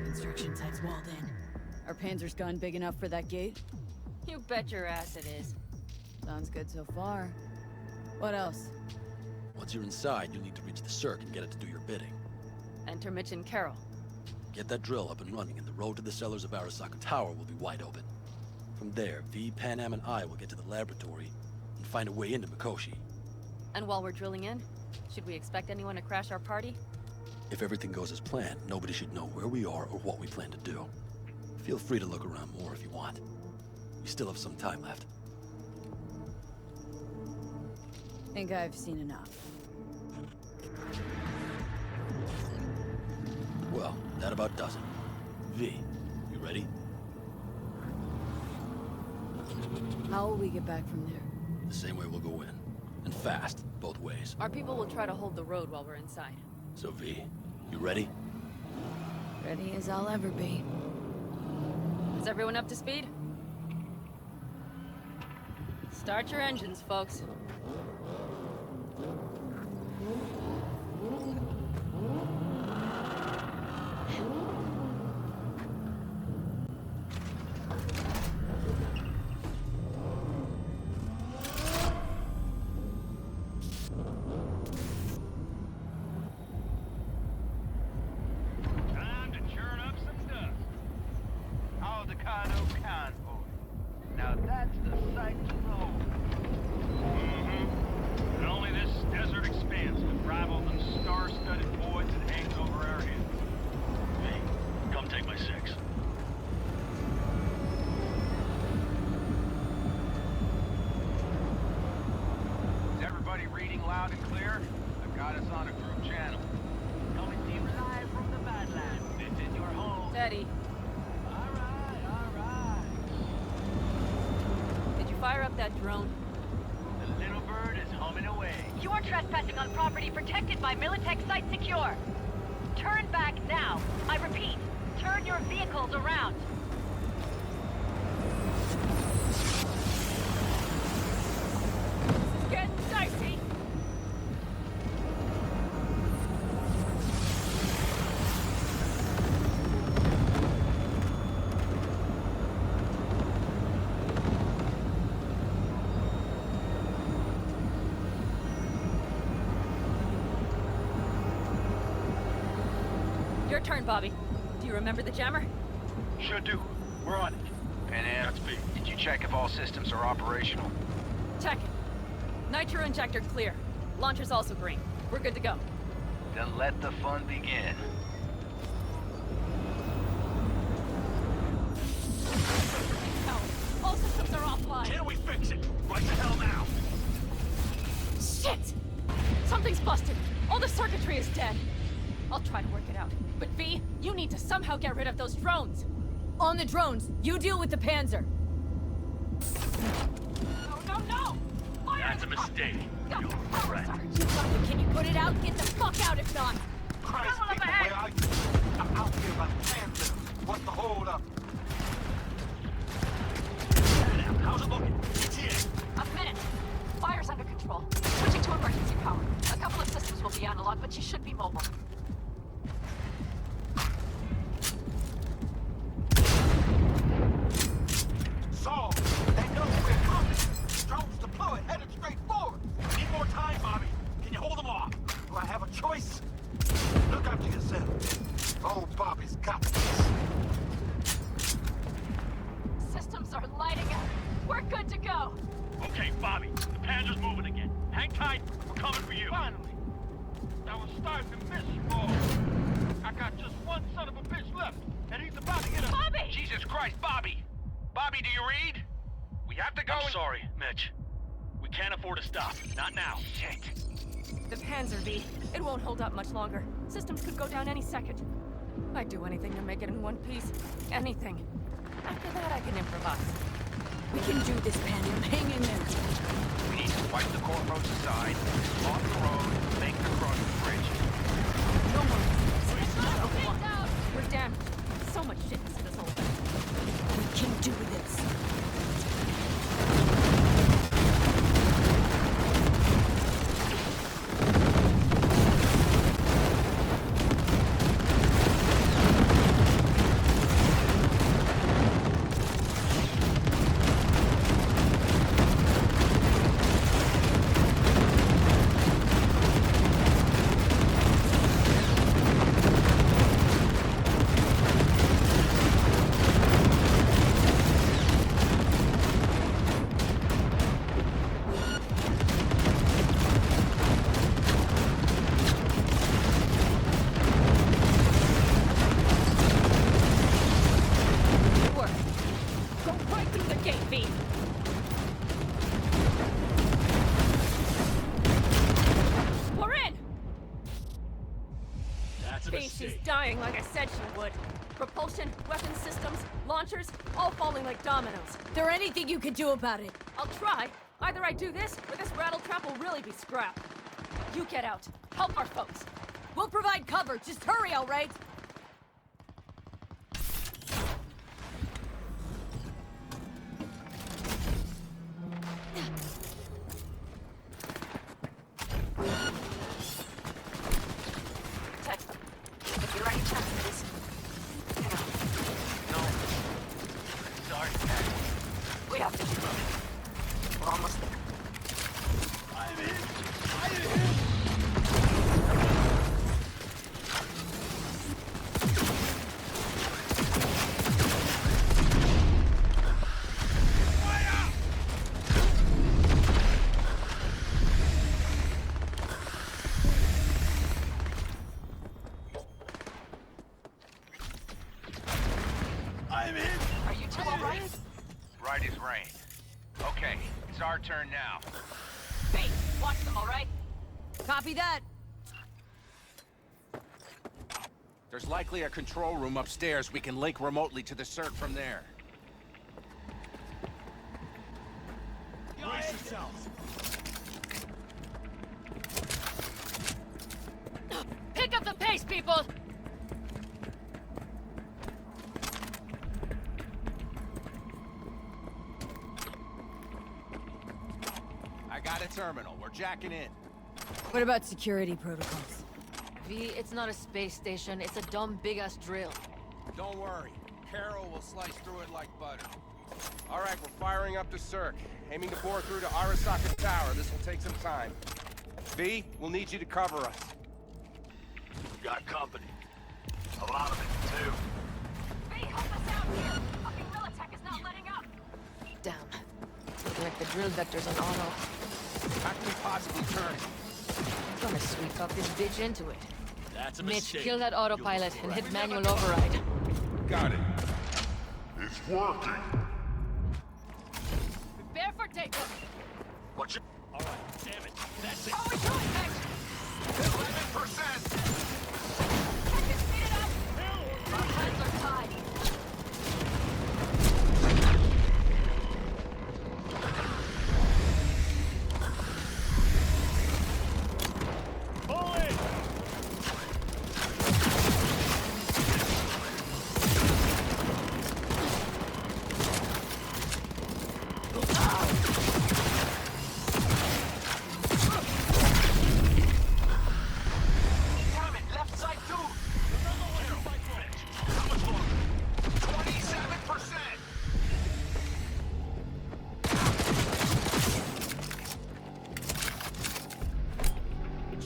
Construction site's walled in. Our Panzer's gun big enough for that gate? You bet your ass it is. Sounds good so far. What else? Once you're inside, you'll need to reach the Circ and get it to do your bidding. Enter Mitch and Carol. Get that drill up and running, and the road to the cellars of Arasaka Tower will be wide open. From there, V, Pan Am, and I will get to the laboratory and find a way into Mikoshi. And while we're drilling in, should we expect anyone to crash our party? If everything goes as planned, nobody should know where we are or what we plan to do. Feel free to look around more if you want. We still have some time left. Think I've seen enough. Well, that about does it. V, you ready? How will we get back from there? The same way we'll go in. And fast, both ways. Our people will try to hold the road while we're inside. So V, you ready? Ready as I'll ever be. Is everyone up to speed? Start your engines, folks. Time to churn up some stuff. Aldecaldo convoy. Now that's the sight to behold. And only this desert expanse would rival the star-studded void that hangs over our heads. Hey, come take my six. Is everybody reading loud and clear? I've got us on a group channel. Coming to you live from the Badlands. This is your home. Teddy. Did you fire up that drone? The little bird is humming away. You are trespassing on property protected by Militech Site Secure. Turn back now. I repeat, turn your vehicles around. It's getting dicey. Your turn, Bobby. Do you remember the jammer? Sure do. We're on it. Pan Am, did you check if all systems are operational? Check it. Nitro injector clear. Launcher's also green. We're good to go. Then let the fun begin. No, all systems are offline. Can we fix it? Right the hell now! Shit! Something's busted. All the circuitry is dead. I'll try to work it out. But V, you need to somehow get rid of those drones. On the drones, you deal with the Panzer. No! Fire! That's a mistake. You're Can you put it out? Get the fuck out if not! Christ, Trouble up people, ahead! where are you? I'm out here by the Panther. What's the hold up? How's it looking? ETA. A minute. Fire's under control. Switching to emergency power. A couple of systems will be analog, but you should be mobile. Saul, they know we're coming. Drones deployed, headed straight forward. Need more time, Bobby. Can you hold them off? Do I have a choice? Look after yourself. Old Bobby's got this. Systems are lighting up. We're good to go. Okay, Bobby. The Panzer's moving again. Hang tight. We're coming for you. Finally. I was starting to miss you all. I got just one son of a bitch left, and he's about to get a... Bobby! Jesus Christ, Bobby! Bobby, do you read? We have to go. I'm sorry, Mitch. We can't afford to stop. Not now. Shit. The Panzer V. It won't hold up much longer. Systems could go down any second. I'd do anything to make it in one piece. Anything. After that, I can improvise. We can do this, Panium. Hang in there. We need to wipe the corpos aside, off the road, make it across the bridge. No more. We're damned. So much shit to this whole thing. We can do this. She's dying like I said she would. Propulsion, weapon systems, launchers, all falling like dominoes. There anything you can do about it? I'll try. Either I do this, or this rattletrap will really be scrapped. You get out. Help our folks. We'll provide cover. Just hurry, all right? Text them. If you're ready, check this. No. Sorry, Pat. We have to keep moving. We're almost there. I'm in. Are you two all right? Right as rain. Okay, it's our turn now. Hey, watch them, all right? Copy that. There's likely a control room upstairs. We can link remotely to the circ from there. Brace yourselves. Pick up the pace, people! I got a terminal. We're jacking in. What about security protocols? V, it's not a space station. It's a dumb big-ass drill. Don't worry. Carol will slice through it like butter. All right, we're firing up the circ. Aiming to bore through to Arasaka Tower. This will take some time. V, we'll need you to cover us. Got company. A lot of it, too. Hey, help us out here! Fucking Militech is not letting up! Damn. Looking like the drill vector's on auto. How can we possibly turn it? I'm gonna sweep up this bitch into it. That's a Mitch, mistake. kill that autopilot and hit manual override. Got it. It's working. Prepare for takeoff. Watch it. All right, damn it. That's it. How are we doing, Mitch? 11%! Can you speed it up? Our hands are tied. Pull it!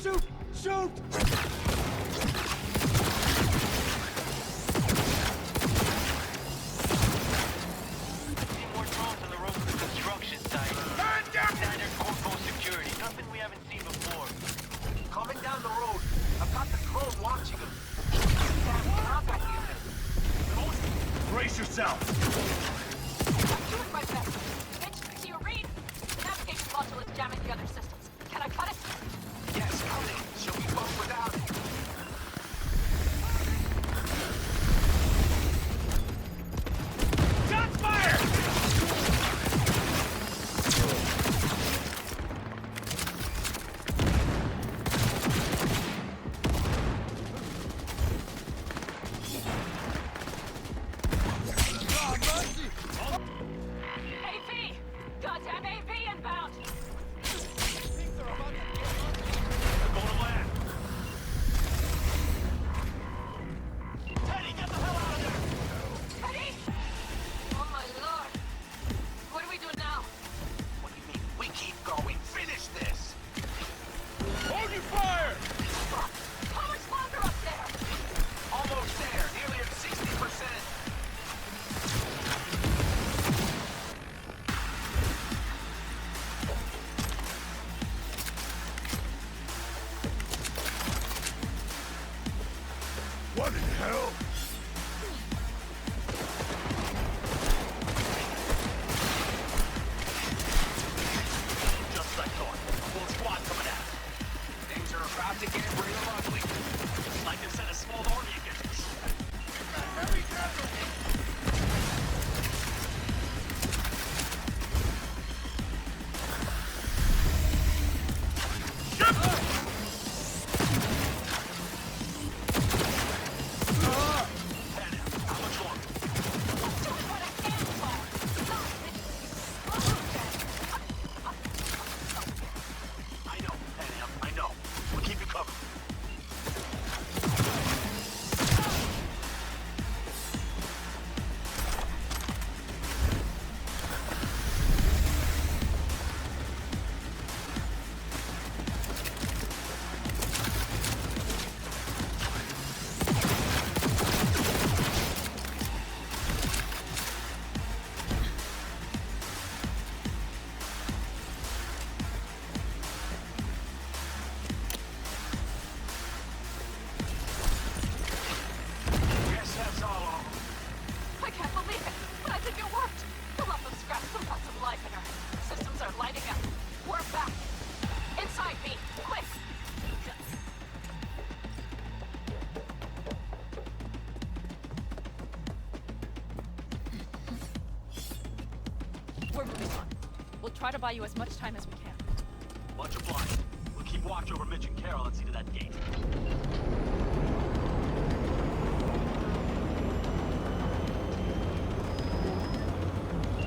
Shoot! Shoot! See more drones on the road to the construction site. Standard corpo security, nothing we haven't seen before. Coming down the road. I've got the drone watching him. Brace yourself. I'm doing my best. Mitch, do you read? The navigation module is jamming the other systems. Can I cut it? Yes, cut it. She'll be both without it. Shots fired! AV! Goddamn AV inbound! Go to land. Teddy, get the hell out of there! Teddy! Oh my lord! What do we do now? What do you mean? We keep going. Finish this. Hold your fire! Fuck! How much longer up there? Almost there. Nearly at 60%. What in hell? Just like thought. A whole squad coming at us. Things are about to get real ugly. It's like they sent a small army against us. I know, Pam, I know. We'll keep you covered. Yes, that's all of them. I can't believe it, but I think it worked. The lump of scrap still got some life in her. Systems are lighting up. We're back. Inside me, quick! We're moving on. We'll try to buy you as much time as we can. Much obliged. We'll keep watch over Mitch and Carol and see to that gate.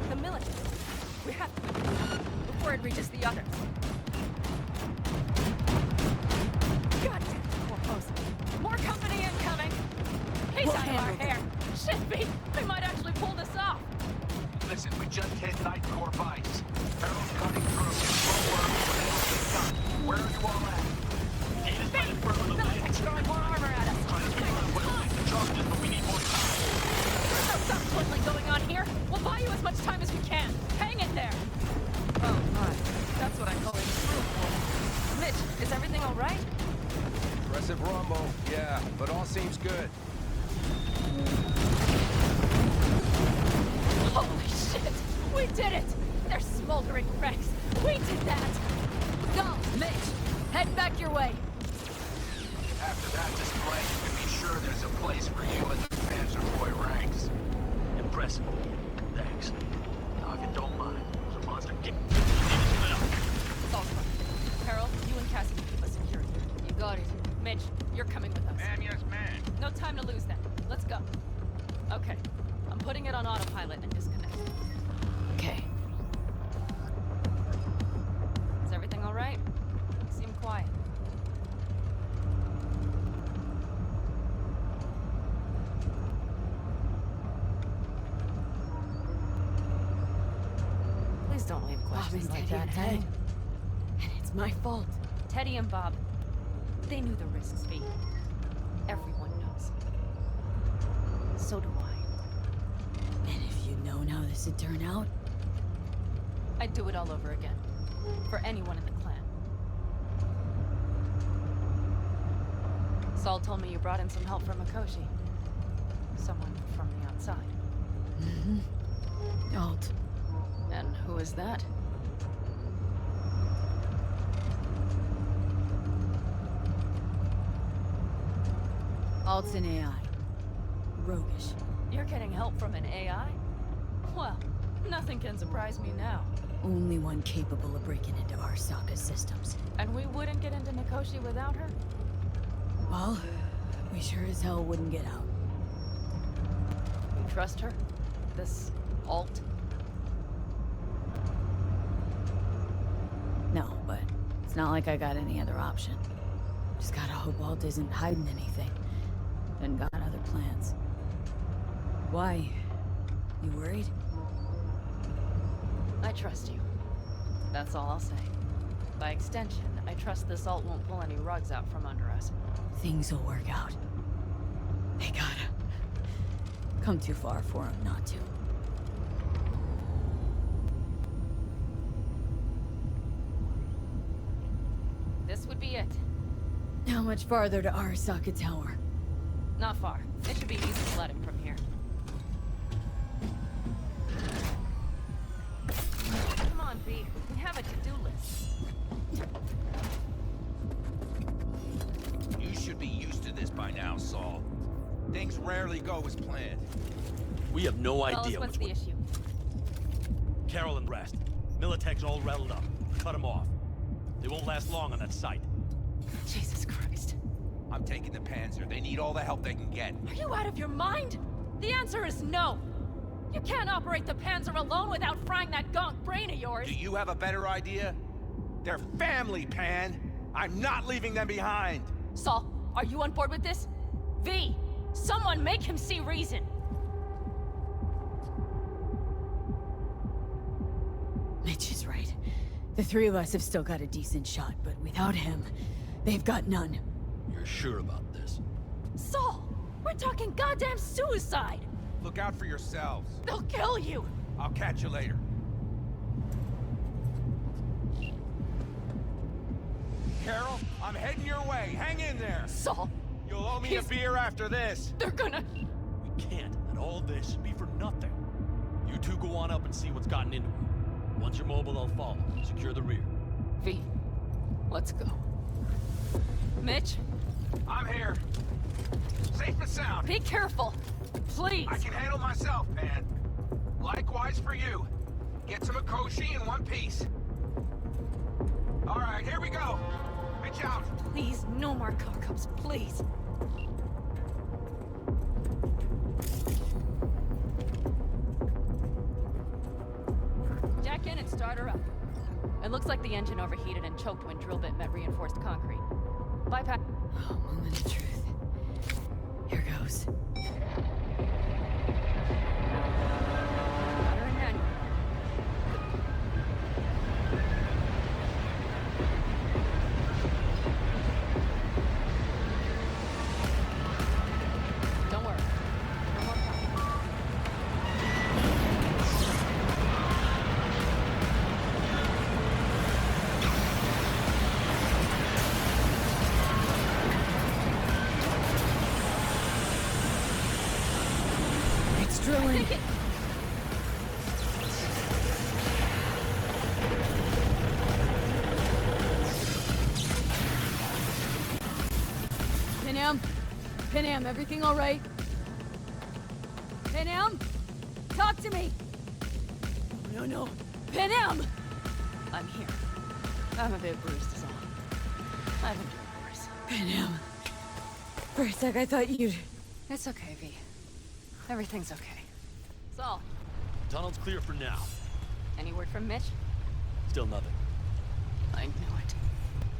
The military. We have to move before it reaches the others. Goddamn corpos. More company incoming. He's We'll out of our handle hair. Shit, B. We might actually pull this off. Listen, we just hit Night Corps Vice. Barrel's cutting through. Slow work. Where are you all at? Gate is right in front of the Military's throwing more armor at us. The charges, but we need more time. There's no stop twiddling going on here. We'll buy you as much time as we can. Hang in there. Oh my. That's what I call it. Mitch, is everything all right? Impressive rumble, yeah, but all seems good. Holy shit! We did it! They're smoldering wrecks. We did that! Go, Mitch! Head back your way. After that display, you can be sure there's a place for you in the Panzer Boy ranks. Impressive. Thanks. Now, if you don't mind, there's a monster kick. You need to split up. It's all fine. Carol, you and Cassie can keep us secure. You got it. Mitch, you're coming with us. Man, yes, man. No time to lose then. Let's go. Okay. I'm putting it on autopilot and disconnect. Okay. Is everything all right? You seem quiet. Please don't leave questions Bob like and Teddy that are hanging. dead. And it's my fault. Teddy and Bob, They knew the risks, V. Everyone knows. So do I. And if you'd known how this would turn out? I'd do it all over again. For anyone in the clan. Saul told me you brought in some help from Mikoshi. Someone from the outside. Mm-hmm. Alt. And who is that? Alt's an AI. Roguish. You're getting help from an AI? Well, nothing can surprise me now. Only one capable of breaking into Arasaka's systems. And we wouldn't get into Mikoshi without her? Well, we sure as hell wouldn't get out. You trust her? This Alt? No, but it's not like I got any other option. Just gotta hope Alt isn't hiding anything. And got other plans. Why? You worried? I trust you. That's all I'll say. By extension, I trust this Alt won't pull any rugs out from under us. Things will work out. They gotta. Come too far for him not to. This would be it. How much farther to Arasaka Tower? Not far. It should be easy sledding from here. Come on, V. We have a to-do list. You should be used to this by now, Saul. Things rarely go as planned. We have no Tell us idea what's the issue. Carol and rest. Militech's all rattled up. Cut them off. They won't last long on that site. Jesus Christ. I'm taking the Panzer. They need all the help they can get. Are you out of your mind? The answer is no. You can't operate the Panzer alone without frying that gaunt brain of yours. Do you have a better idea? They're family, Pan. I'm not leaving them behind. Saul, are you on board with this? V, someone make him see reason. Mitch is right. The three of us have still got a decent shot, but without him, they've got none. You're sure about this? Saul, we're talking goddamn suicide. Look out for yourselves. They'll kill you. I'll catch you later. Carol, I'm heading your way. Hang in there. Saul. You'll owe me a beer after this. They're gonna... We can't let all this be for nothing. You two go on up and see what's gotten into them. Once you're mobile, they'll follow. Secure the rear. V, let's go. Mitch? I'm here. Safe and sound. Be careful. Please. I can handle myself, Pan. Likewise for you. Get to Mikoshi in one piece. All right, here we go. Mitch out. Please, no more cock-ups, please. Jack in and start her up. It looks like the engine overheated and choked when drill bit met reinforced concrete. Bypass. Oh, moment of truth. Here goes. Got her in manual. Don't worry. No more time. It's drilling. Pinham, everything all right? Pinham, talk to me. No. Pinham! I'm here. I'm a bit bruised is all. I've endured worse. Pinham. For a sec, I thought you'd... It's okay, V. Everything's okay. Saul. Tunnel's clear for now. Any word from Mitch? Still nothing. I knew it.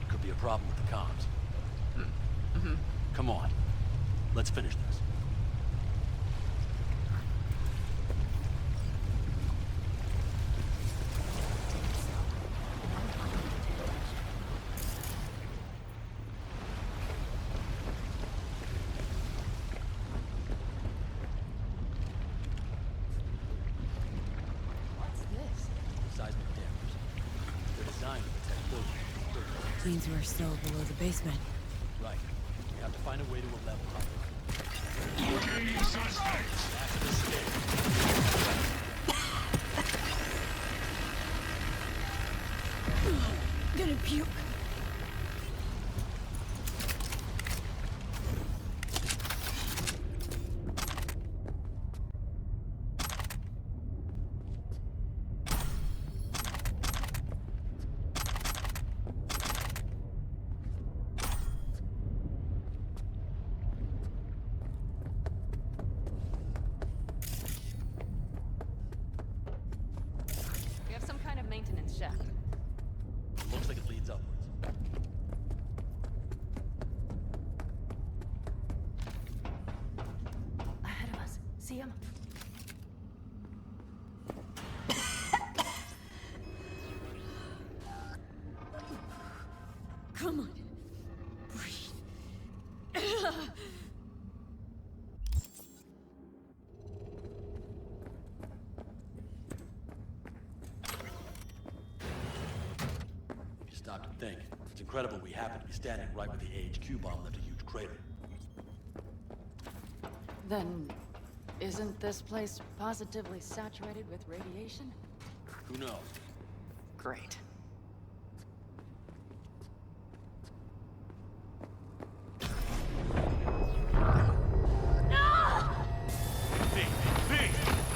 Could be a problem with the comms. Mm-hmm. Come on. Let's finish this. Means we're still below the basement. Right. We have to find a way to a level up. Locating suspects. After the stairs. Gonna puke. We have some kind of maintenance shaft. Looks like it leads upwards. Ahead of us. See him? Come on. Breathe. If you stop to think, it's incredible we happen to be standing right where the HQ bomb left a huge crater. Then, isn't this place positively saturated with radiation? Who knows? Great.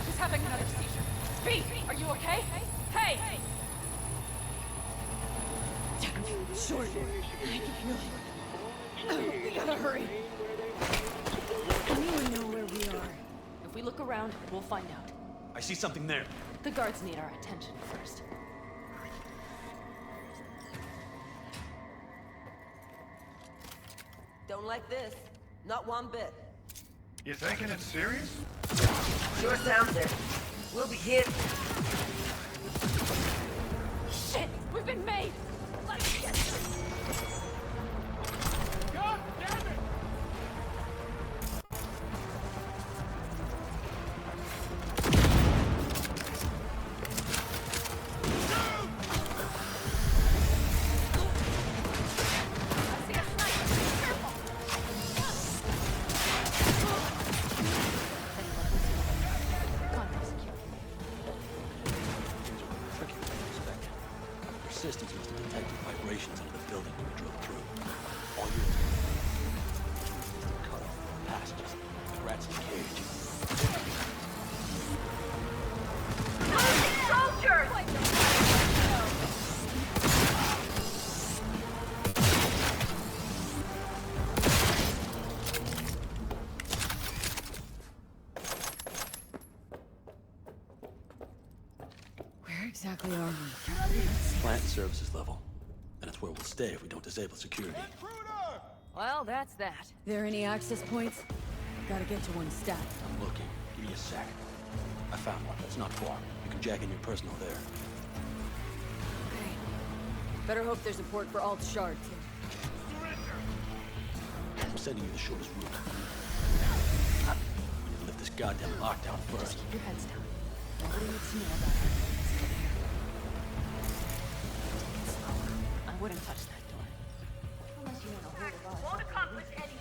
She's having another seizure. V, are you okay? Hey! Short. I can feel it. We gotta hurry. Anyone know where we are? If we look around, we'll find out. I see something there. The guards need our attention first. Don't like this. Not one bit. You taking it serious? Sure sounds it. We'll be hit. Shit! We've been made! Let's get them! God damn it! Systems must have detected vibrations under the building when we drove through. All you have to do is to cut off the passages, like rats in a cage. Where exactly are we? Plant services level. And it's where we'll stay if we don't disable security. Well, that's that. There any access points? Gotta get to one stat. I'm looking. Give me a sec. I found one. It's not far. You can jack in your personal there. Okay. Better hope there's a port for alt shards. I'm sending you the shortest route. We need to lift this goddamn lockdown first. Keep your heads down. Nobody needs to know about it. I wouldn't touch that door. Unless you want to hold it off. Won't accomplish anything.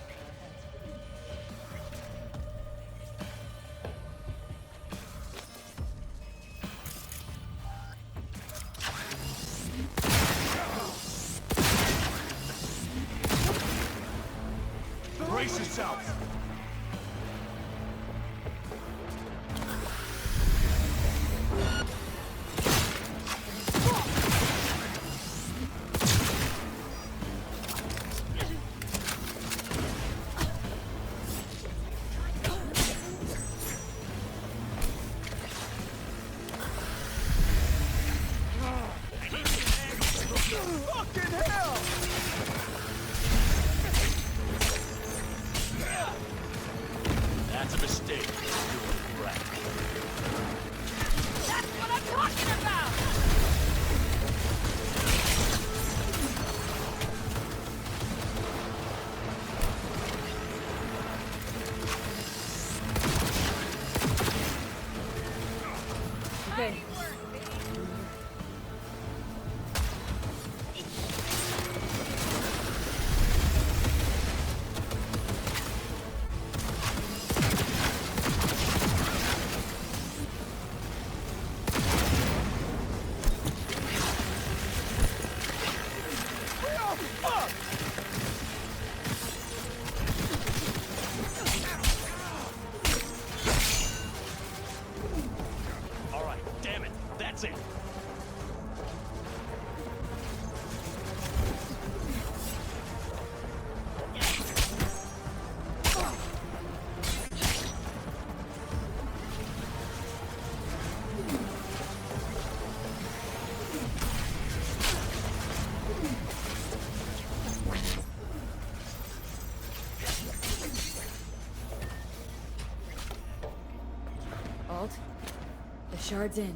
Brace yourself! Fucking hell! shards in?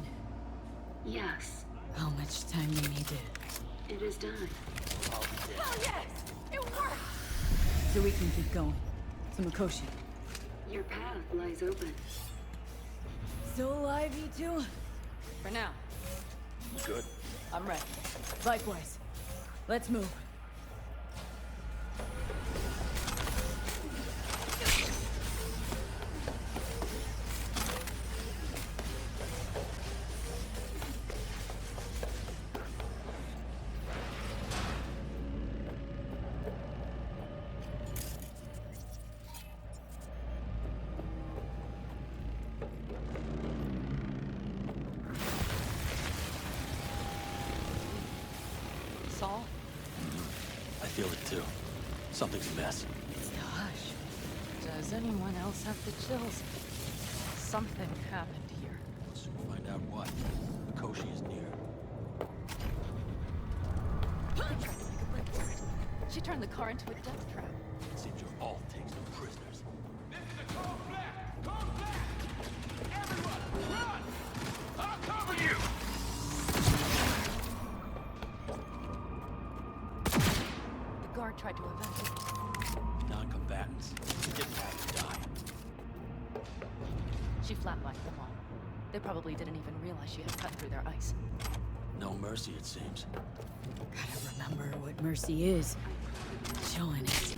Yes, How much time do you need to... it is done. Hell yes! It worked! So we can keep going. To Mikoshi. Your path lies open. Still alive, you two? For now. Good. I'm ready. Likewise. Let's move. Saul? I feel it too. Something's amiss. It's the hush. Does anyone else have the chills? Something happened here. We'll soon find out what. Mikoshi is near. She turned the car into a death trap. It seems you're all takes no prisoners. This is a cold black! Cold black! Everyone, run! I'll cover you! The guard tried to evacuate. Non-combatants. They didn't have to die. She flatlined them all. They probably didn't even realize she had cut through their ice. No mercy, it seems. Gotta remember what mercy is. Showing it.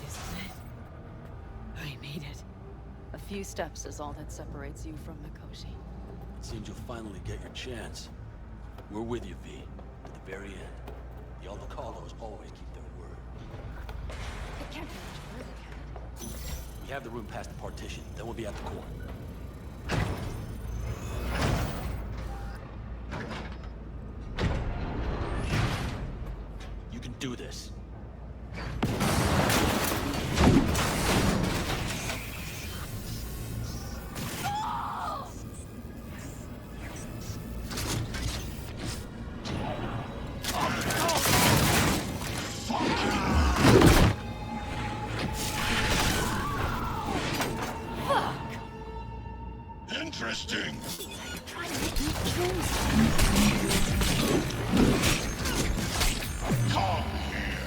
This is it. I made it. A few steps is all that separates you from Mikoshi. It seems you'll finally get your chance. We're with you, V. To the very end. The Aldecaldos always keep their word. It can't be much further, can it? We have the room past the partition, then we'll be at the core. You can do this. Interesting. Come here.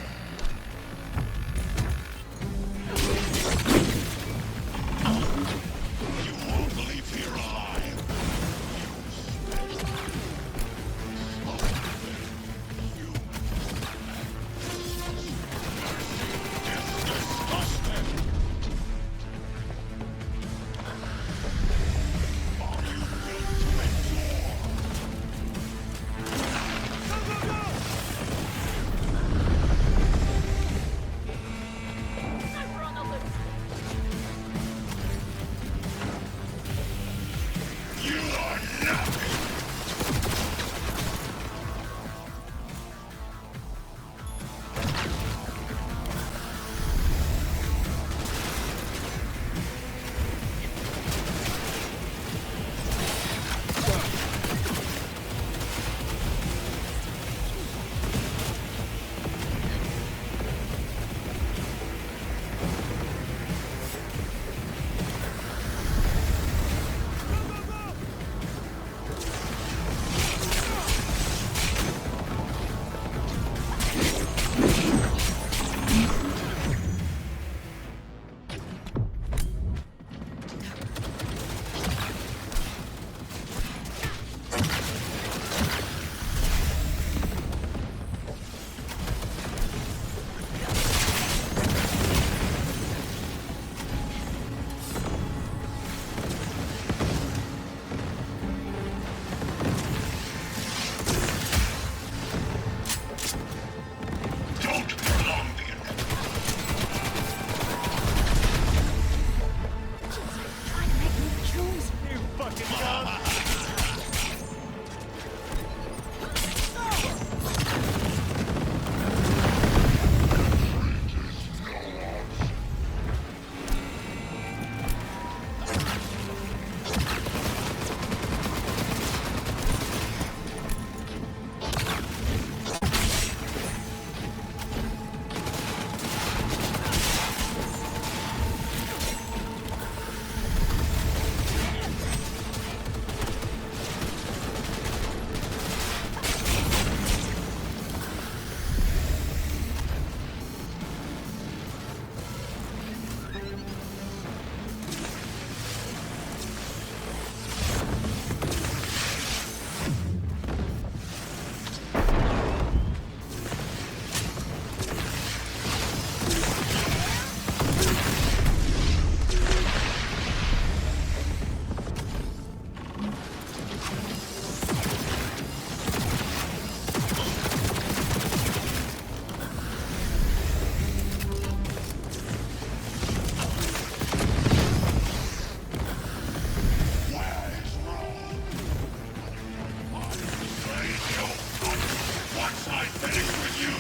Once I finish with you,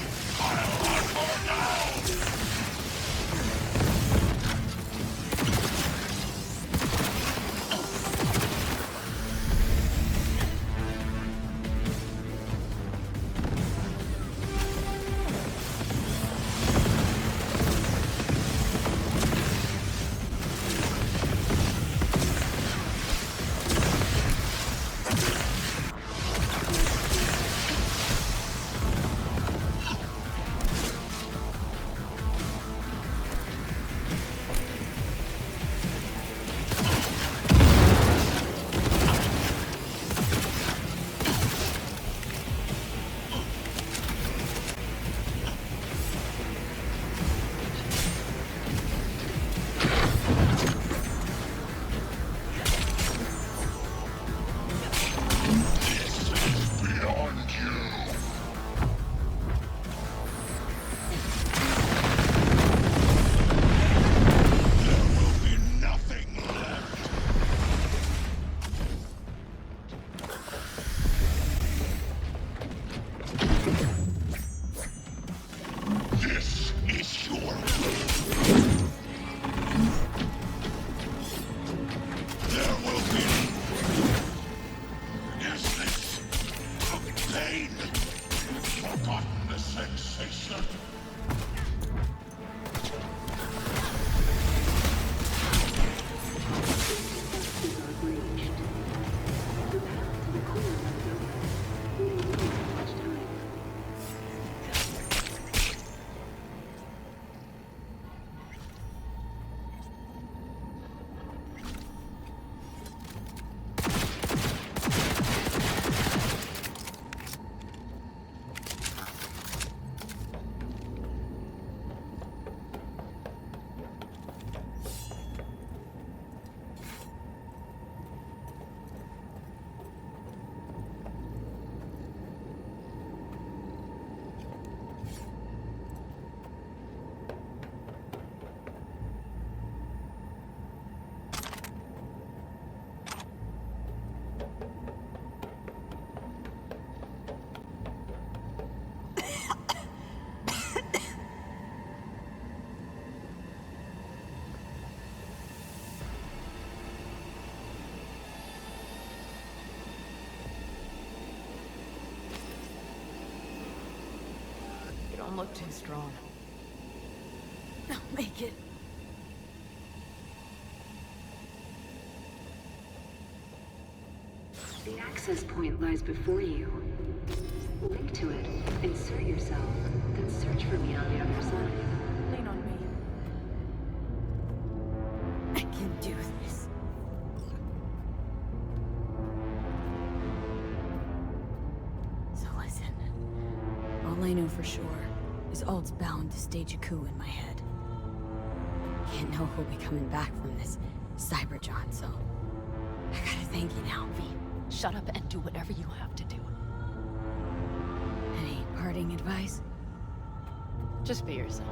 I'll hunt her down! Don't look too strong. I'll make it. The access point lies before you. Link to it, insert yourself, then search for me on the other side. Lean on me. I can do this. So listen. All I know for sure is Ald's bound to stage a coup in my head. Can't know who'll be coming back from this Cyberjohn, so I gotta thank you now, V. Shut up and do whatever you have to do. Any parting advice? Just be yourself.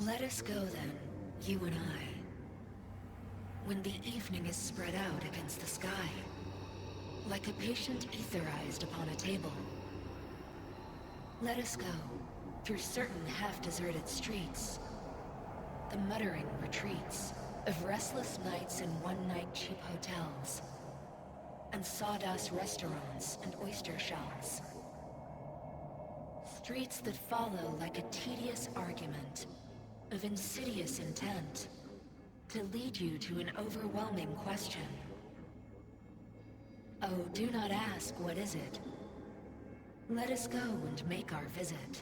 Let us go then, you and I. When the evening is spread out against the sky, like a patient etherized upon a table. Let us go through certain half-deserted streets, the muttering retreats of restless nights in one-night cheap hotels, and sawdust restaurants and oyster shells. Streets that follow like a tedious argument of insidious intent to lead you to an overwhelming question. Oh, do not ask, what is it? Let us go and make our visit.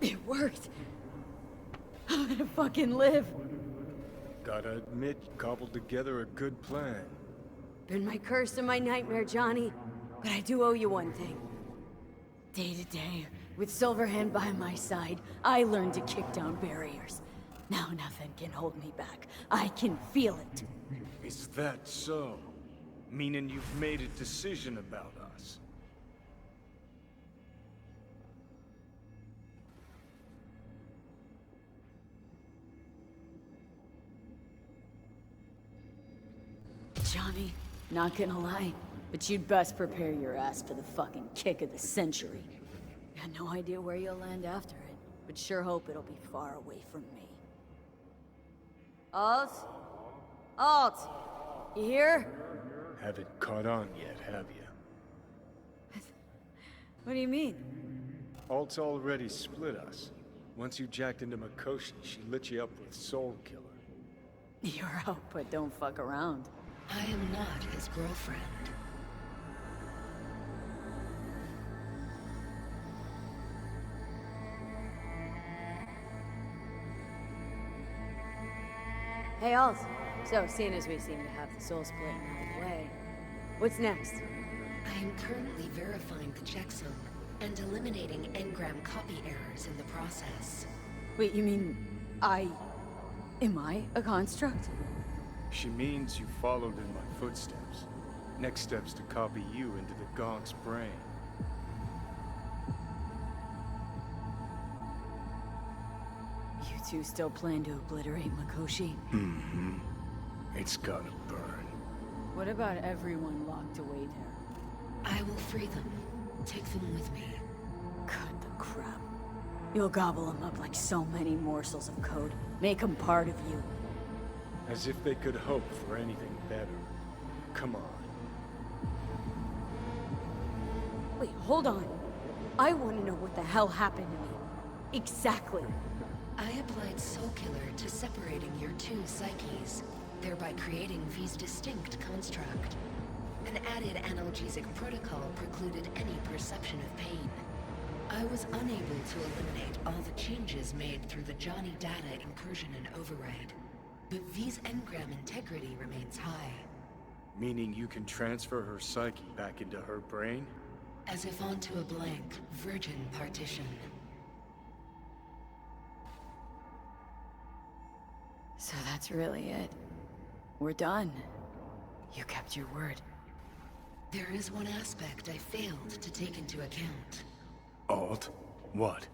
It worked. I'm gonna fucking live. Gotta admit, you cobbled together a good plan. Been my curse and my nightmare, Johnny. But I do owe you one thing. Day to day, with Silverhand by my side, I learned to kick down barriers. Now nothing can hold me back. I can feel it. Is that so? Meaning you've made a decision about us? Johnny, not gonna lie, but you'd best prepare your ass for the fucking kick of the century. Got no idea where you'll land after it, but sure hope it'll be far away from me. Alt? Alt! You here? Haven't caught on yet, have you? What do you mean? Alt's already split us. Once you jacked into Mikoshi, she lit you up with Soul Killer. You're out, but don't fuck around. I am not his girlfriend. Hey, Alt. So, seeing as we seem to have the soul split out of the way, what's next? I am currently verifying the checksum and eliminating engram copy errors in the process. Wait, you mean am I a construct? She means you followed in my footsteps. Next step's to copy you into the Gonk's brain. You two still plan to obliterate Mikoshi? Mm-hmm. It's gotta burn. What about everyone locked away there? I will free them. Take them with me. Cut the crap. You'll gobble them up like so many morsels of code. Make them part of you. As if they could hope for anything better. Come on. Wait, hold on. I want to know what the hell happened to me. Exactly. I applied Soul Killer to separating your two psyches, thereby creating V's distinct construct. An added analgesic protocol precluded any perception of pain. I was unable to eliminate all the changes made through the Johnny data incursion and override. But V's engram integrity remains high. Meaning you can transfer her psyche back into her brain? As if onto a blank, virgin partition. So that's really it. We're done. You kept your word. There is one aspect I failed to take into account. Alt? What?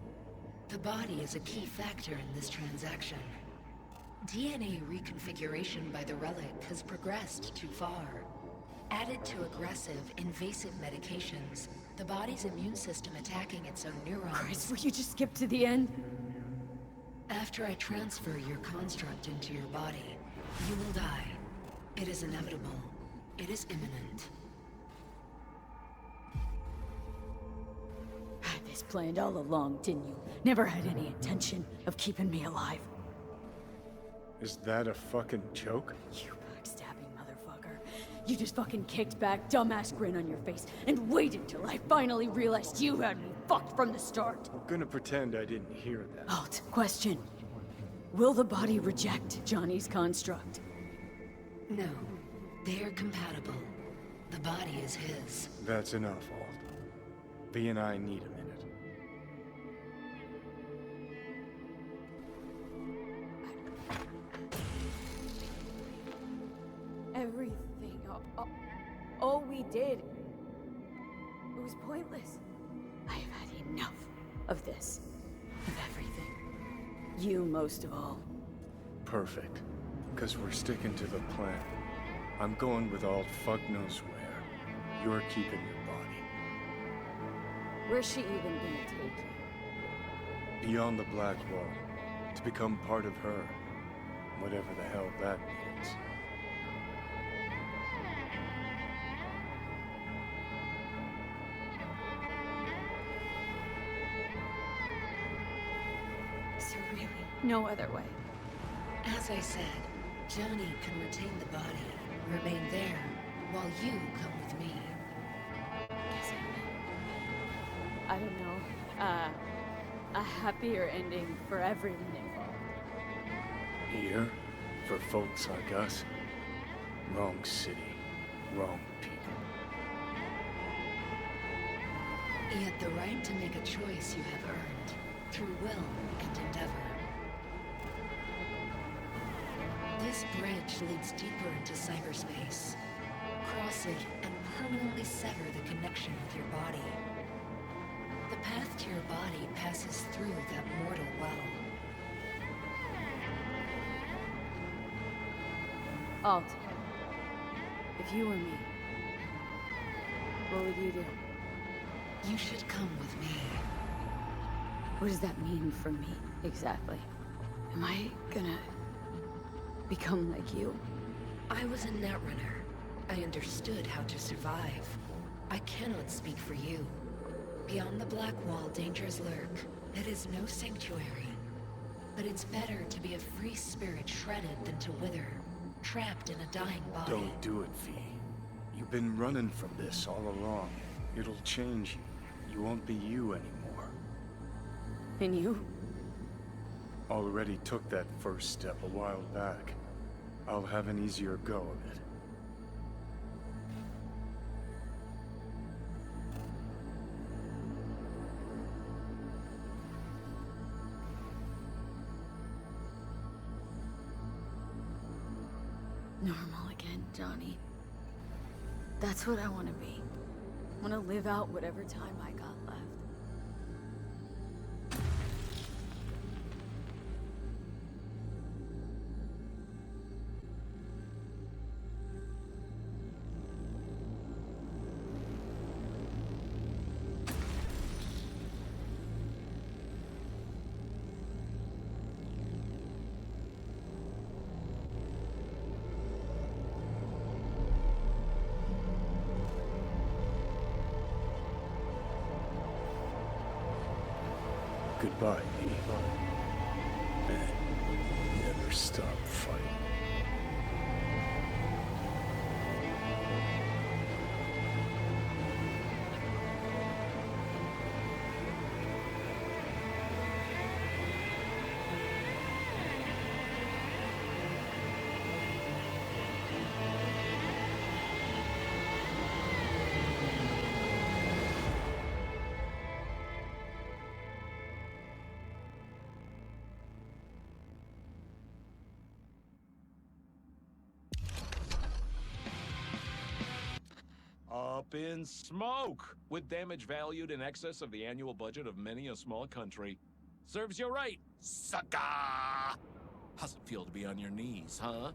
The body is a key factor in this transaction. DNA reconfiguration by the relic has progressed too far. Added to aggressive, invasive medications, the body's immune system attacking its own neurons. Christ, will you just skip to the end? After I transfer your construct into your body, you will die. It is inevitable. It is imminent. Had this planned all along, didn't you? Never had any intention of keeping me alive. Is that a fucking joke? You backstabbing motherfucker. You just fucking kicked back, dumbass grin on your face, and waited till I finally realized you had me fucked from the start. I'm gonna pretend I didn't hear that. Alt, question. Will the body reject Johnny's construct? No. They're compatible. The body is his. That's enough, Alt. V and I need a minute. Everything. All we did. It was pointless. I've had enough of this. Of everything. You most of all. Perfect. Because we're sticking to the plan. I'm going with Alt fuck knows where. You're keeping your body. Where's she even gonna take you? Beyond the Black Wall. To become part of her. Whatever the hell that means. Is there really no other way? As I said, Johnny can retain the body, remain there, while you come with me. I don't know. A happier ending for everyone involved. Here, for folks like us, wrong city, wrong people. Yet the right to make a choice you have earned, through will and endeavor. This bridge leads deeper into cyberspace. Cross it and permanently sever the connection with your body. The path to your body passes through that mortal well. Alt, if you were me, what would you do? You should come with me. What does that mean for me, exactly? Am I gonna become like you? I was a netrunner. I understood how to survive. I cannot speak for you. Beyond the Black Wall, dangers lurk. It is no sanctuary. But it's better to be a free spirit shredded than to wither, trapped in a dying body. Don't do it, V. You've been running from this all along. It'll change you. You won't be you anymore. And you? Already took that first step a while back. I'll have an easier go of it. Normal again, Johnny. That's what I want to be. I want to live out whatever time I got left. Goodbye, V. And never stop fighting. Up in smoke! With damage valued in excess of the annual budget of many a small country. Serves you right, sucker! How's it feel to be on your knees, huh?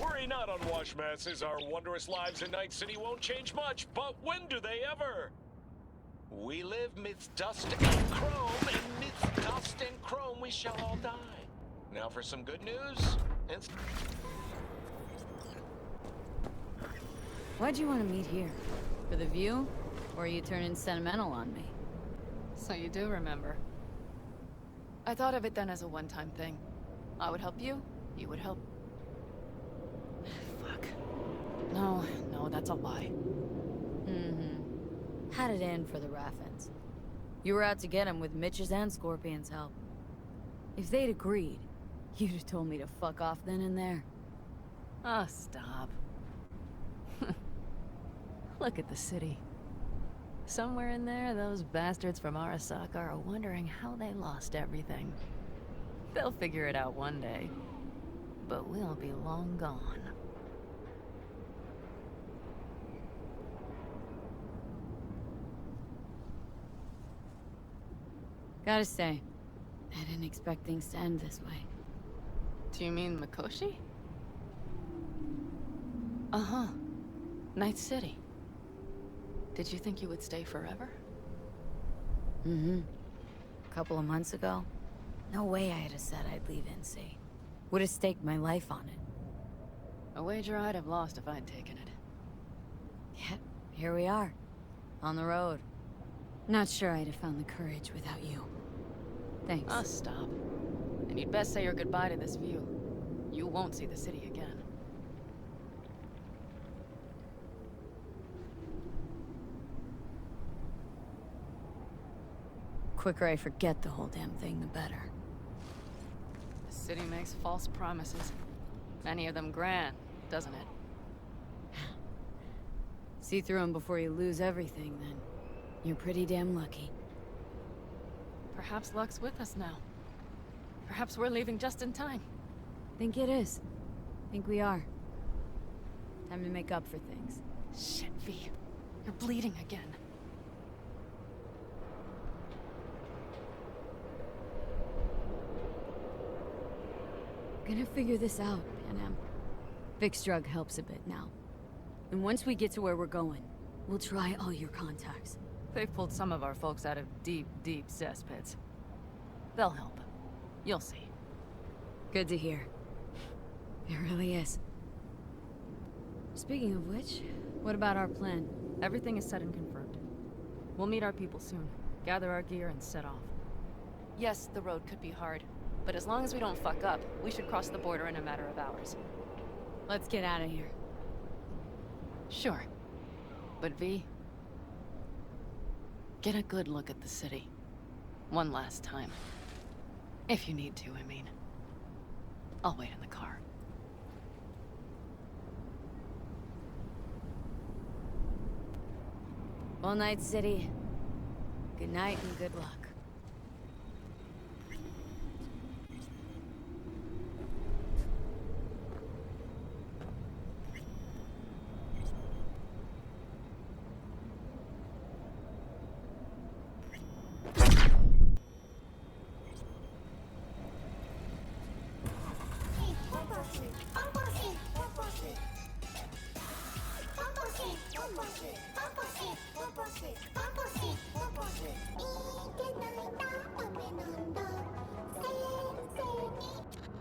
Worry not, unwashed masses. Our wondrous lives in Night City won't change much, but when do they ever? We live midst dust and chrome, and midst dust and chrome we shall all die. Now for some good news, and... Why'd you want to meet here? For the view? Or are you turning sentimental on me? So you do remember. I thought of it then as a one-time thing. I would help you, you would help... Fuck. No, that's a lie. Mm-hmm. Had it in for the Raffins. You were out to get him with Mitch's and Scorpion's help. If they'd agreed, you'd have told me to fuck off then and there. Oh, stop. Look at the city. Somewhere in there, those bastards from Arasaka are wondering how they lost everything. They'll figure it out one day. But we'll be long gone. Gotta say, I didn't expect things to end this way. Do you mean Mikoshi? Uh-huh. Night City. Did you think you would stay forever? Mm-hmm. A couple of months ago, no way I'd have said I'd leave NC. Would have staked my life on it. A wager I'd have lost if I'd taken it. Yet, here we are. On the road. Not sure I'd have found the courage without you. Thanks. Oh, stop. And you'd best say your goodbye to this view. You won't see the city again. Quicker I forget the whole damn thing, the better. The city makes false promises. Many of them grand, doesn't it? See through them before you lose everything, then. You're pretty damn lucky. Perhaps luck's with us now. Perhaps we're leaving just in time. Think it is. Think we are. Time to make up for things. Shit, V. You're bleeding again. Gonna figure this out, Panam. Vic's drug helps a bit now. And once we get to where we're going, we'll try all your contacts. They've pulled some of our folks out of deep, deep cesspits. They'll help. You'll see. Good to hear. It really is. Speaking of which, what about our plan? Everything is set and confirmed. We'll meet our people soon, gather our gear, and set off. Yes, the road could be hard, but as long as we don't fuck up, we should cross the border in a matter of hours. Let's get out of here. Sure. But V, get a good look at the city. One last time. If you need to, I mean. I'll wait in the car. Well, Night City. Good night and good luck.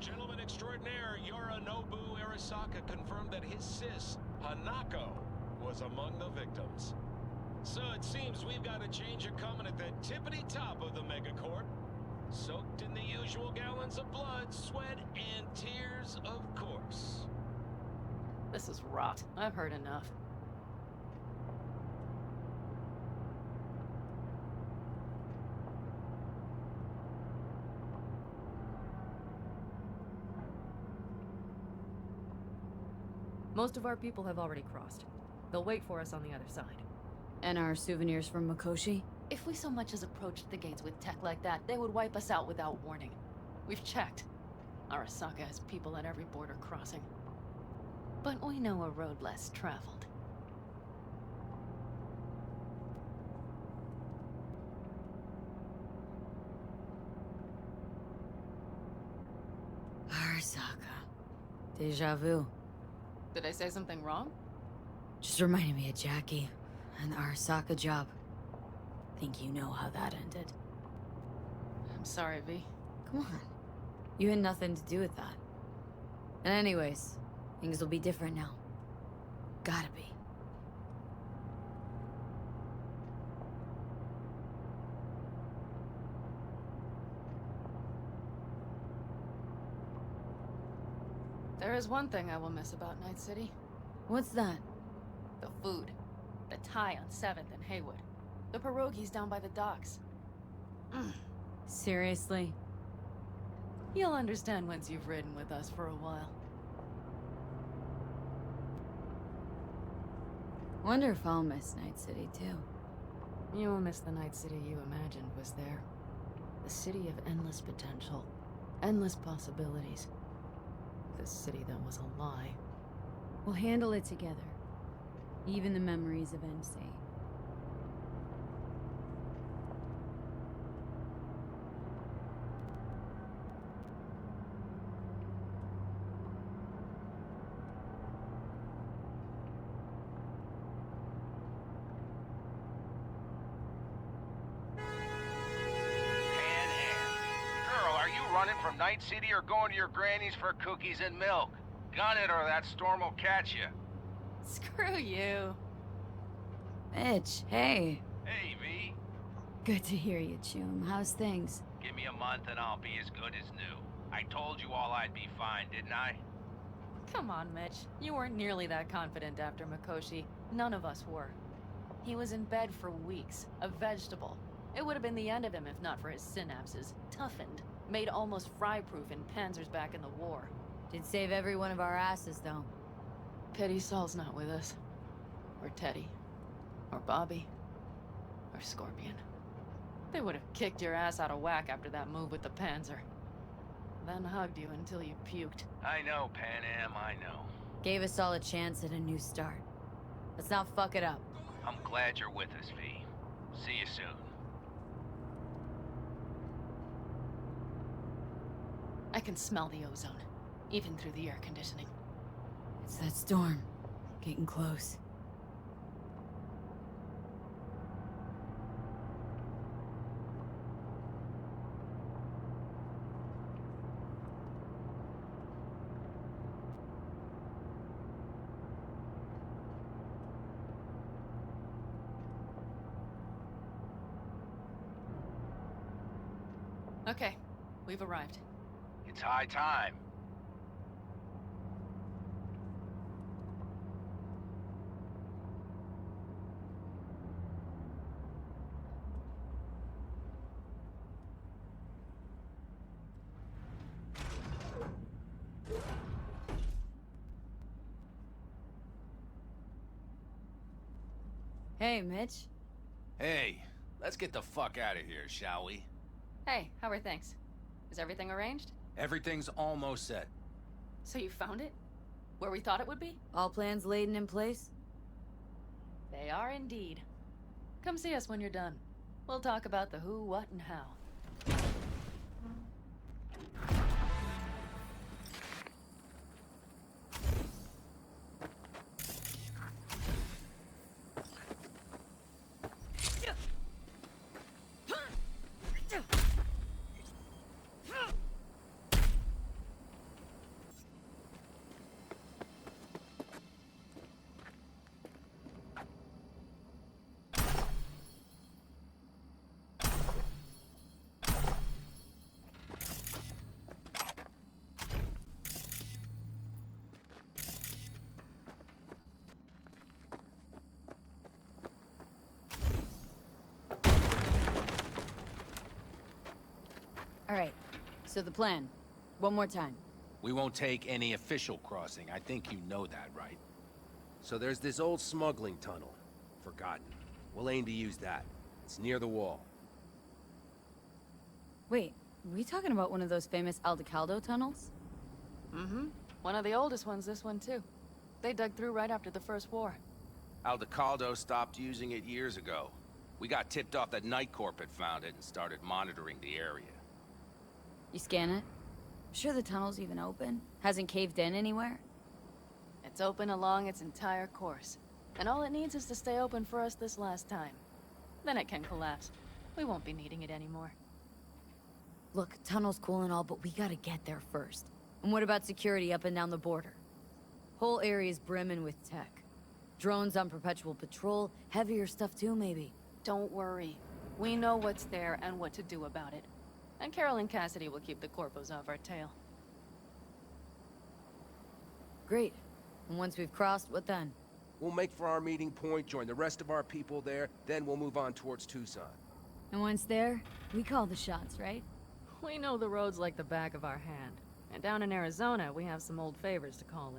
Gentleman extraordinaire Yorinobu Arasaka confirmed that his sis, Hanako, was among the victims. So it seems we've got a change coming at the tippity top of the megacorp. Soaked in the usual gallons of blood, sweat, and tears, of course. This is rot. I've heard enough. Most of our people have already crossed. They'll wait for us on the other side. And our souvenirs from Mikoshi? If we so much as approached the gates with tech like that, they would wipe us out without warning. We've checked. Arasaka has people at every border crossing. But we know a road less traveled. Arasaka. Deja vu. Did I say something wrong? Just reminded me of Jackie and the Arasaka job. Think you know how that ended. I'm sorry, V. Come on. You had nothing to do with that. And anyways, things will be different now. Gotta be. There is one thing I will miss about Night City. What's that? The food. The Thai on 7th and Haywood. The pierogies down by the docks. Seriously? You'll understand once you've ridden with us for a while. Wonder if I'll miss Night City too. You'll miss the Night City you imagined was there. The city of endless potential. Endless possibilities. The city that was a lie. We'll handle it together. Even the memories of MC. Girl, are you running from Night City or going to your granny's for cookies and milk? Gun it or that storm will catch you. Screw you. Mitch, hey. Hey, V. Good to hear you, Chum. How's things? Give me a month and I'll be as good as new. I told you all I'd be fine, didn't I? Come on, Mitch. You weren't nearly that confident after Mikoshi. None of us were. He was in bed for weeks, a vegetable. It would have been the end of him if not for his synapses. Toughened, made almost fry-proof in panzers back in the war. Did save every one of our asses, though. Pity Saul's not with us. Or Teddy. Or Bobby. Or Scorpion. They would have kicked your ass out of whack after that move with the Panzer. Then hugged you until you puked. I know, Pan Am, I know. Gave us all a chance at a new start. Let's not fuck it up. I'm glad you're with us, V. See you soon. I can smell the ozone, even through the air conditioning. It's that storm. Getting close. Okay, we've arrived. It's high time. Hey, Mitch. Hey, let's get the fuck out of here, shall we? Hey, how are things? Is everything arranged? Everything's almost set. So you found it? Where we thought it would be? All plans laid and in place? They are indeed. Come see us when you're done. We'll talk about the who, what, and how. All right, so the plan. One more time. We won't take any official crossing. I think you know that, right? So there's this old smuggling tunnel. Forgotten. We'll aim to use that. It's near the wall. Wait, are we talking about one of those famous Aldecaldo tunnels? Mm-hmm. One of the oldest ones, this one too. They dug through right after the First War. Aldecaldo stopped using it years ago. We got tipped off that Night Corp had found it and started monitoring the area. You scan it? Sure the tunnel's even open? Hasn't caved in anywhere? It's open along its entire course. And all it needs is to stay open for us this last time. Then it can collapse. We won't be needing it anymore. Look, tunnel's cool and all, but we gotta get there first. And what about security up and down the border? Whole area's brimming with tech. Drones on perpetual patrol, heavier stuff too, maybe. Don't worry. We know what's there and what to do about it. And Carol and Cassidy will keep the corpos off our tail. Great. And once we've crossed, what then? We'll make for our meeting point, join the rest of our people there, then we'll move on towards Tucson. And once there, we call the shots, right? We know the roads like the back of our hand. And down in Arizona, we have some old favors to call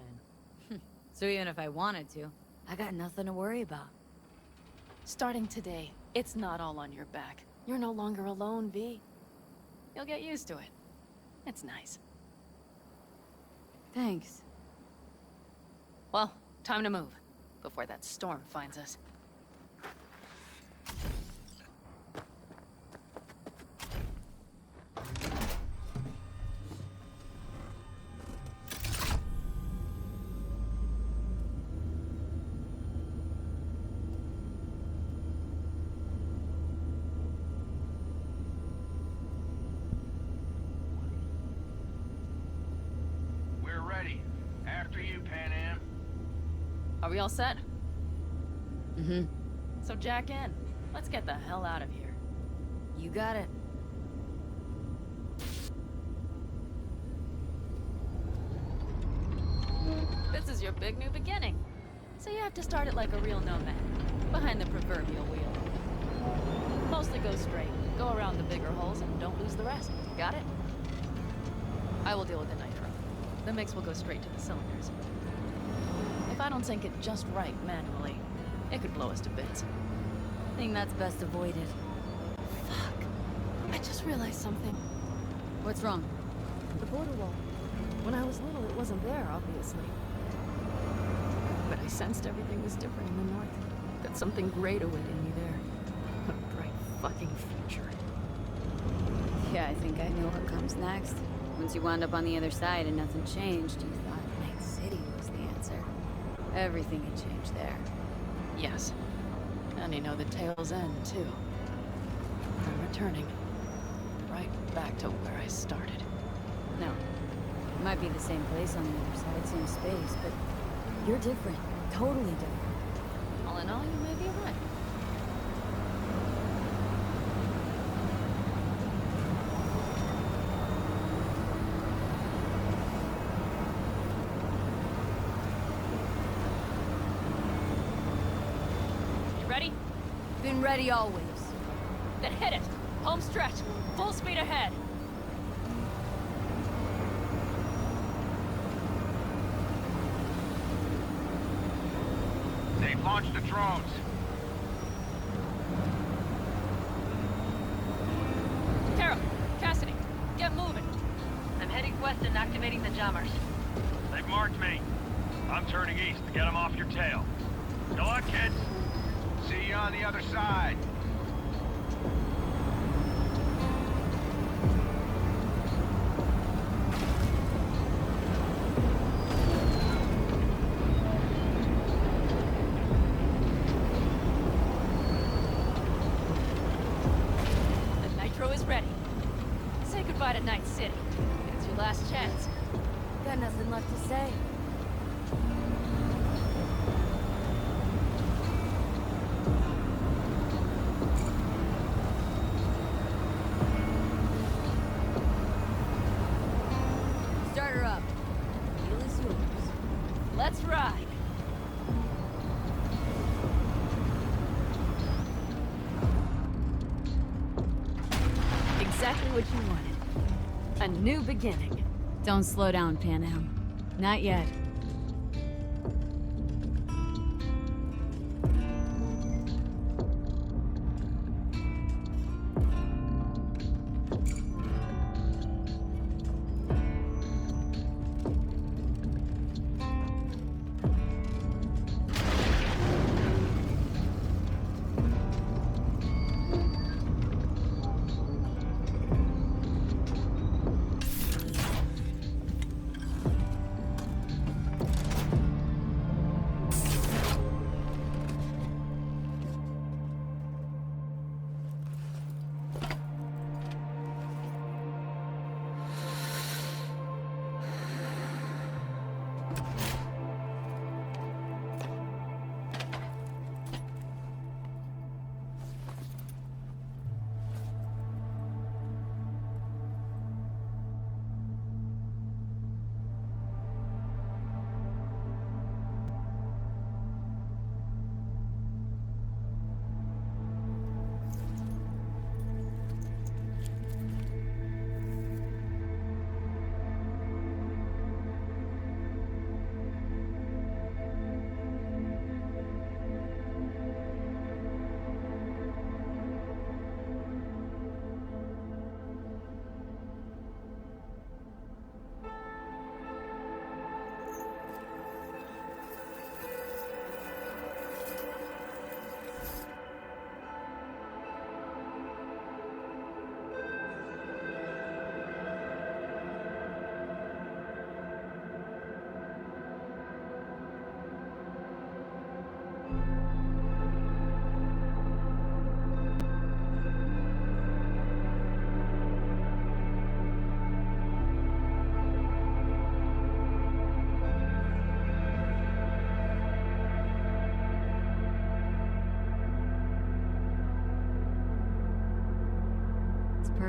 in. So even if I wanted to, I got nothing to worry about. Starting today, it's not all on your back. You're no longer alone, V. You'll get used to it. It's nice. Thanks. Well, time to move, before that storm finds us. We're ready. After you, Pan Am. Are we all set? Mm-hmm. So jack in. Let's get the hell out of here. You got it. This is your big new beginning. So you have to start it like a real nomad, behind the proverbial wheel. Mostly go straight, go around the bigger holes, and don't lose the rest. Got it? I will deal with the nitro. The mix will go straight to the cylinders. If I don't sync it just right manually, it could blow us to bits. I think that's best avoided. Fuck. I just realized something. What's wrong? The border wall. When I was little, it wasn't there, obviously. But I sensed everything was different in the north. That something great awaited me there. A bright fucking future. Yeah, I think I know what comes next. Once you wound up on the other side and nothing changed, you thought Night City was the answer. Everything had changed there. Yes. And you know the tale's end, too. I'm returning. Right back to where I started. No. It might be the same place on the other side, same space, but you're different. Totally different. All in all, you may be right. You ready? Been ready always. Then hit it! Home stretch! Full speed ahead! They've launched the drones. Carol, Cassidy, get moving. I'm heading west and activating the jammers. They've marked me. I'm turning east to get them off your tail. Good luck, kids. See you on the other side. The nitro is ready. Say goodbye to Night City. It's your last chance. Got nothing left to say. Start her up. Wheel is yours. Let's ride. Exactly what you wanted. A new beginning. Don't slow down, Pan Am. Not yet.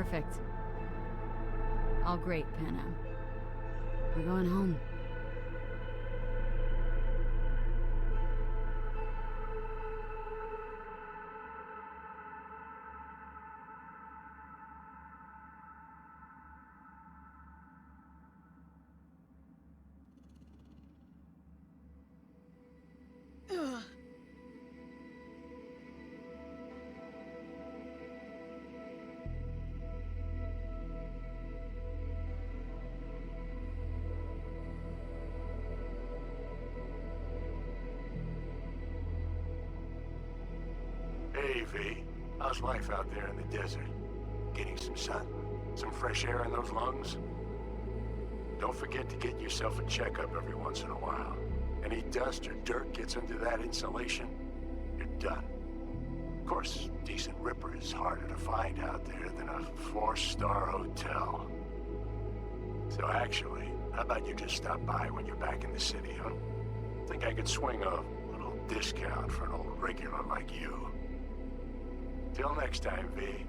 Perfect. All great, Panam. We're going home. Hey, V. How's life out there in the desert? Getting some sun? Some fresh air in those lungs? Don't forget to get yourself a checkup every once in a while. Any dust or dirt gets into that insulation, you're done. Of course, decent ripper is harder to find out there than a 4-star hotel. So actually, how about you just stop by when you're back in the city, huh? Think I could swing a little discount for an old regular like you. Till next time, V.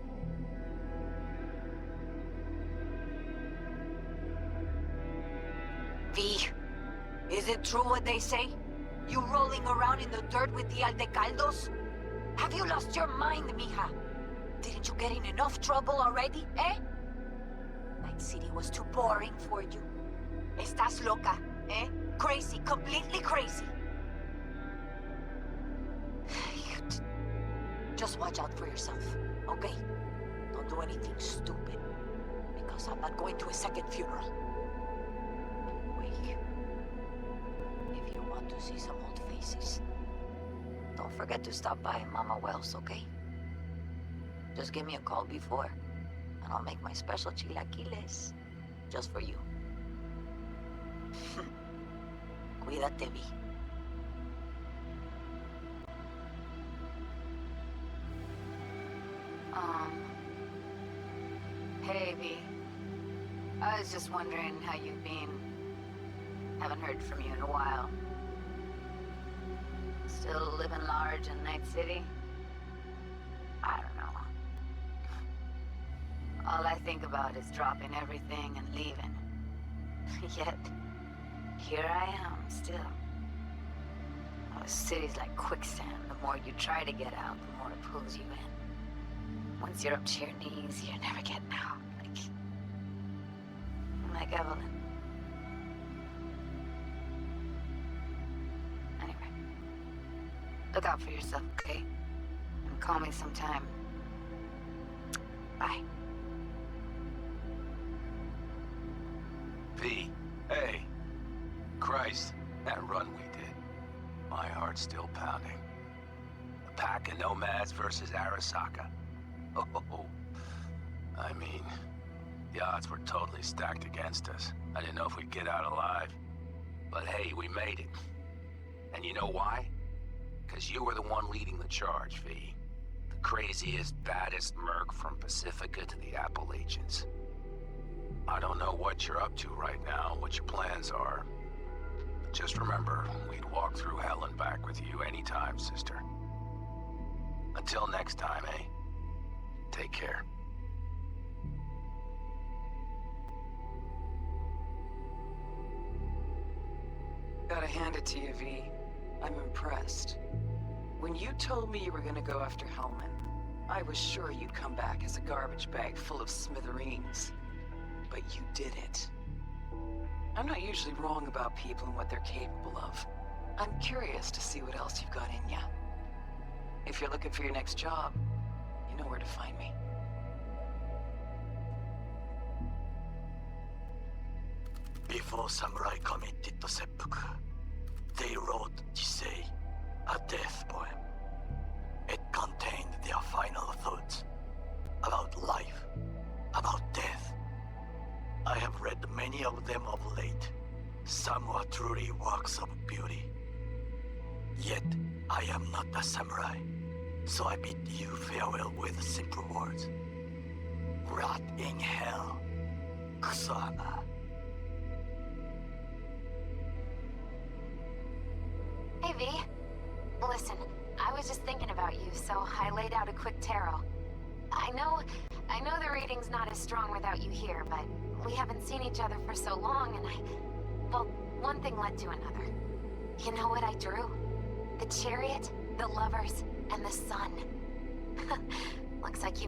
V, is it true what they say? You rolling around in the dirt with the Aldecaldos? Have you lost your mind, mija? Didn't you get in enough trouble already, eh? Night City was too boring for you. Estás loca, eh? Crazy, completely crazy. Just watch out for yourself, okay? Don't do anything stupid, because I'm not going to a second funeral. Wait. If you want to see some old faces, don't forget to stop by Mama Wells, okay? Just give me a call before, and I'll make my special chilaquiles just for you. Cuídate, Vi. Hey, V. I was just wondering how you've been. Haven't heard from you in a while. Still living large in Night City? I don't know. All I think about is dropping everything and leaving. Yet, here I am, still. Oh, the city's like quicksand. The more you try to get out, the more it pulls you in. Once you're up to your knees, you're never getting out. Like Evelyn. Anyway. Look out for yourself, okay? And call me sometime. Bye. V, hey. Christ, that run we did. My heart's still pounding. A pack of nomads versus Arasaka. Oh, I mean, the odds were totally stacked against us. I didn't know if we'd get out alive. But hey, we made it. And you know why? Because you were the one leading the charge, V. The craziest, baddest merc from Pacifica to the Appalachians. I don't know what you're up to right now, what your plans are. But just remember, we'd walk through hell and back with you anytime, sister. Until next time, eh? Take care. Gotta hand it to you, V. I'm impressed. When you told me you were gonna go after Hellman, I was sure you'd come back as a garbage bag full of smithereens. But you did it. I'm not usually wrong about people and what they're capable of. I'm curious to see what else you've got in ya. If you're looking for your next job, you know where to find me. Before samurai committed to seppuku, they wrote Jisei, a death poem. It contained their final thoughts about life, about death. I have read many of them of late. Some were truly works of beauty. Yet, I am not a samurai, so I bid you farewell with simple words. Rot in hell, Kusama. Hey, V. Listen, I was just thinking about you, so I laid out a quick tarot. I know I know the reading's not as strong without you here, but we haven't seen each other for so long, and well, one thing led to another. You know what I drew? The chariot, the lovers, and the sun. Looks like you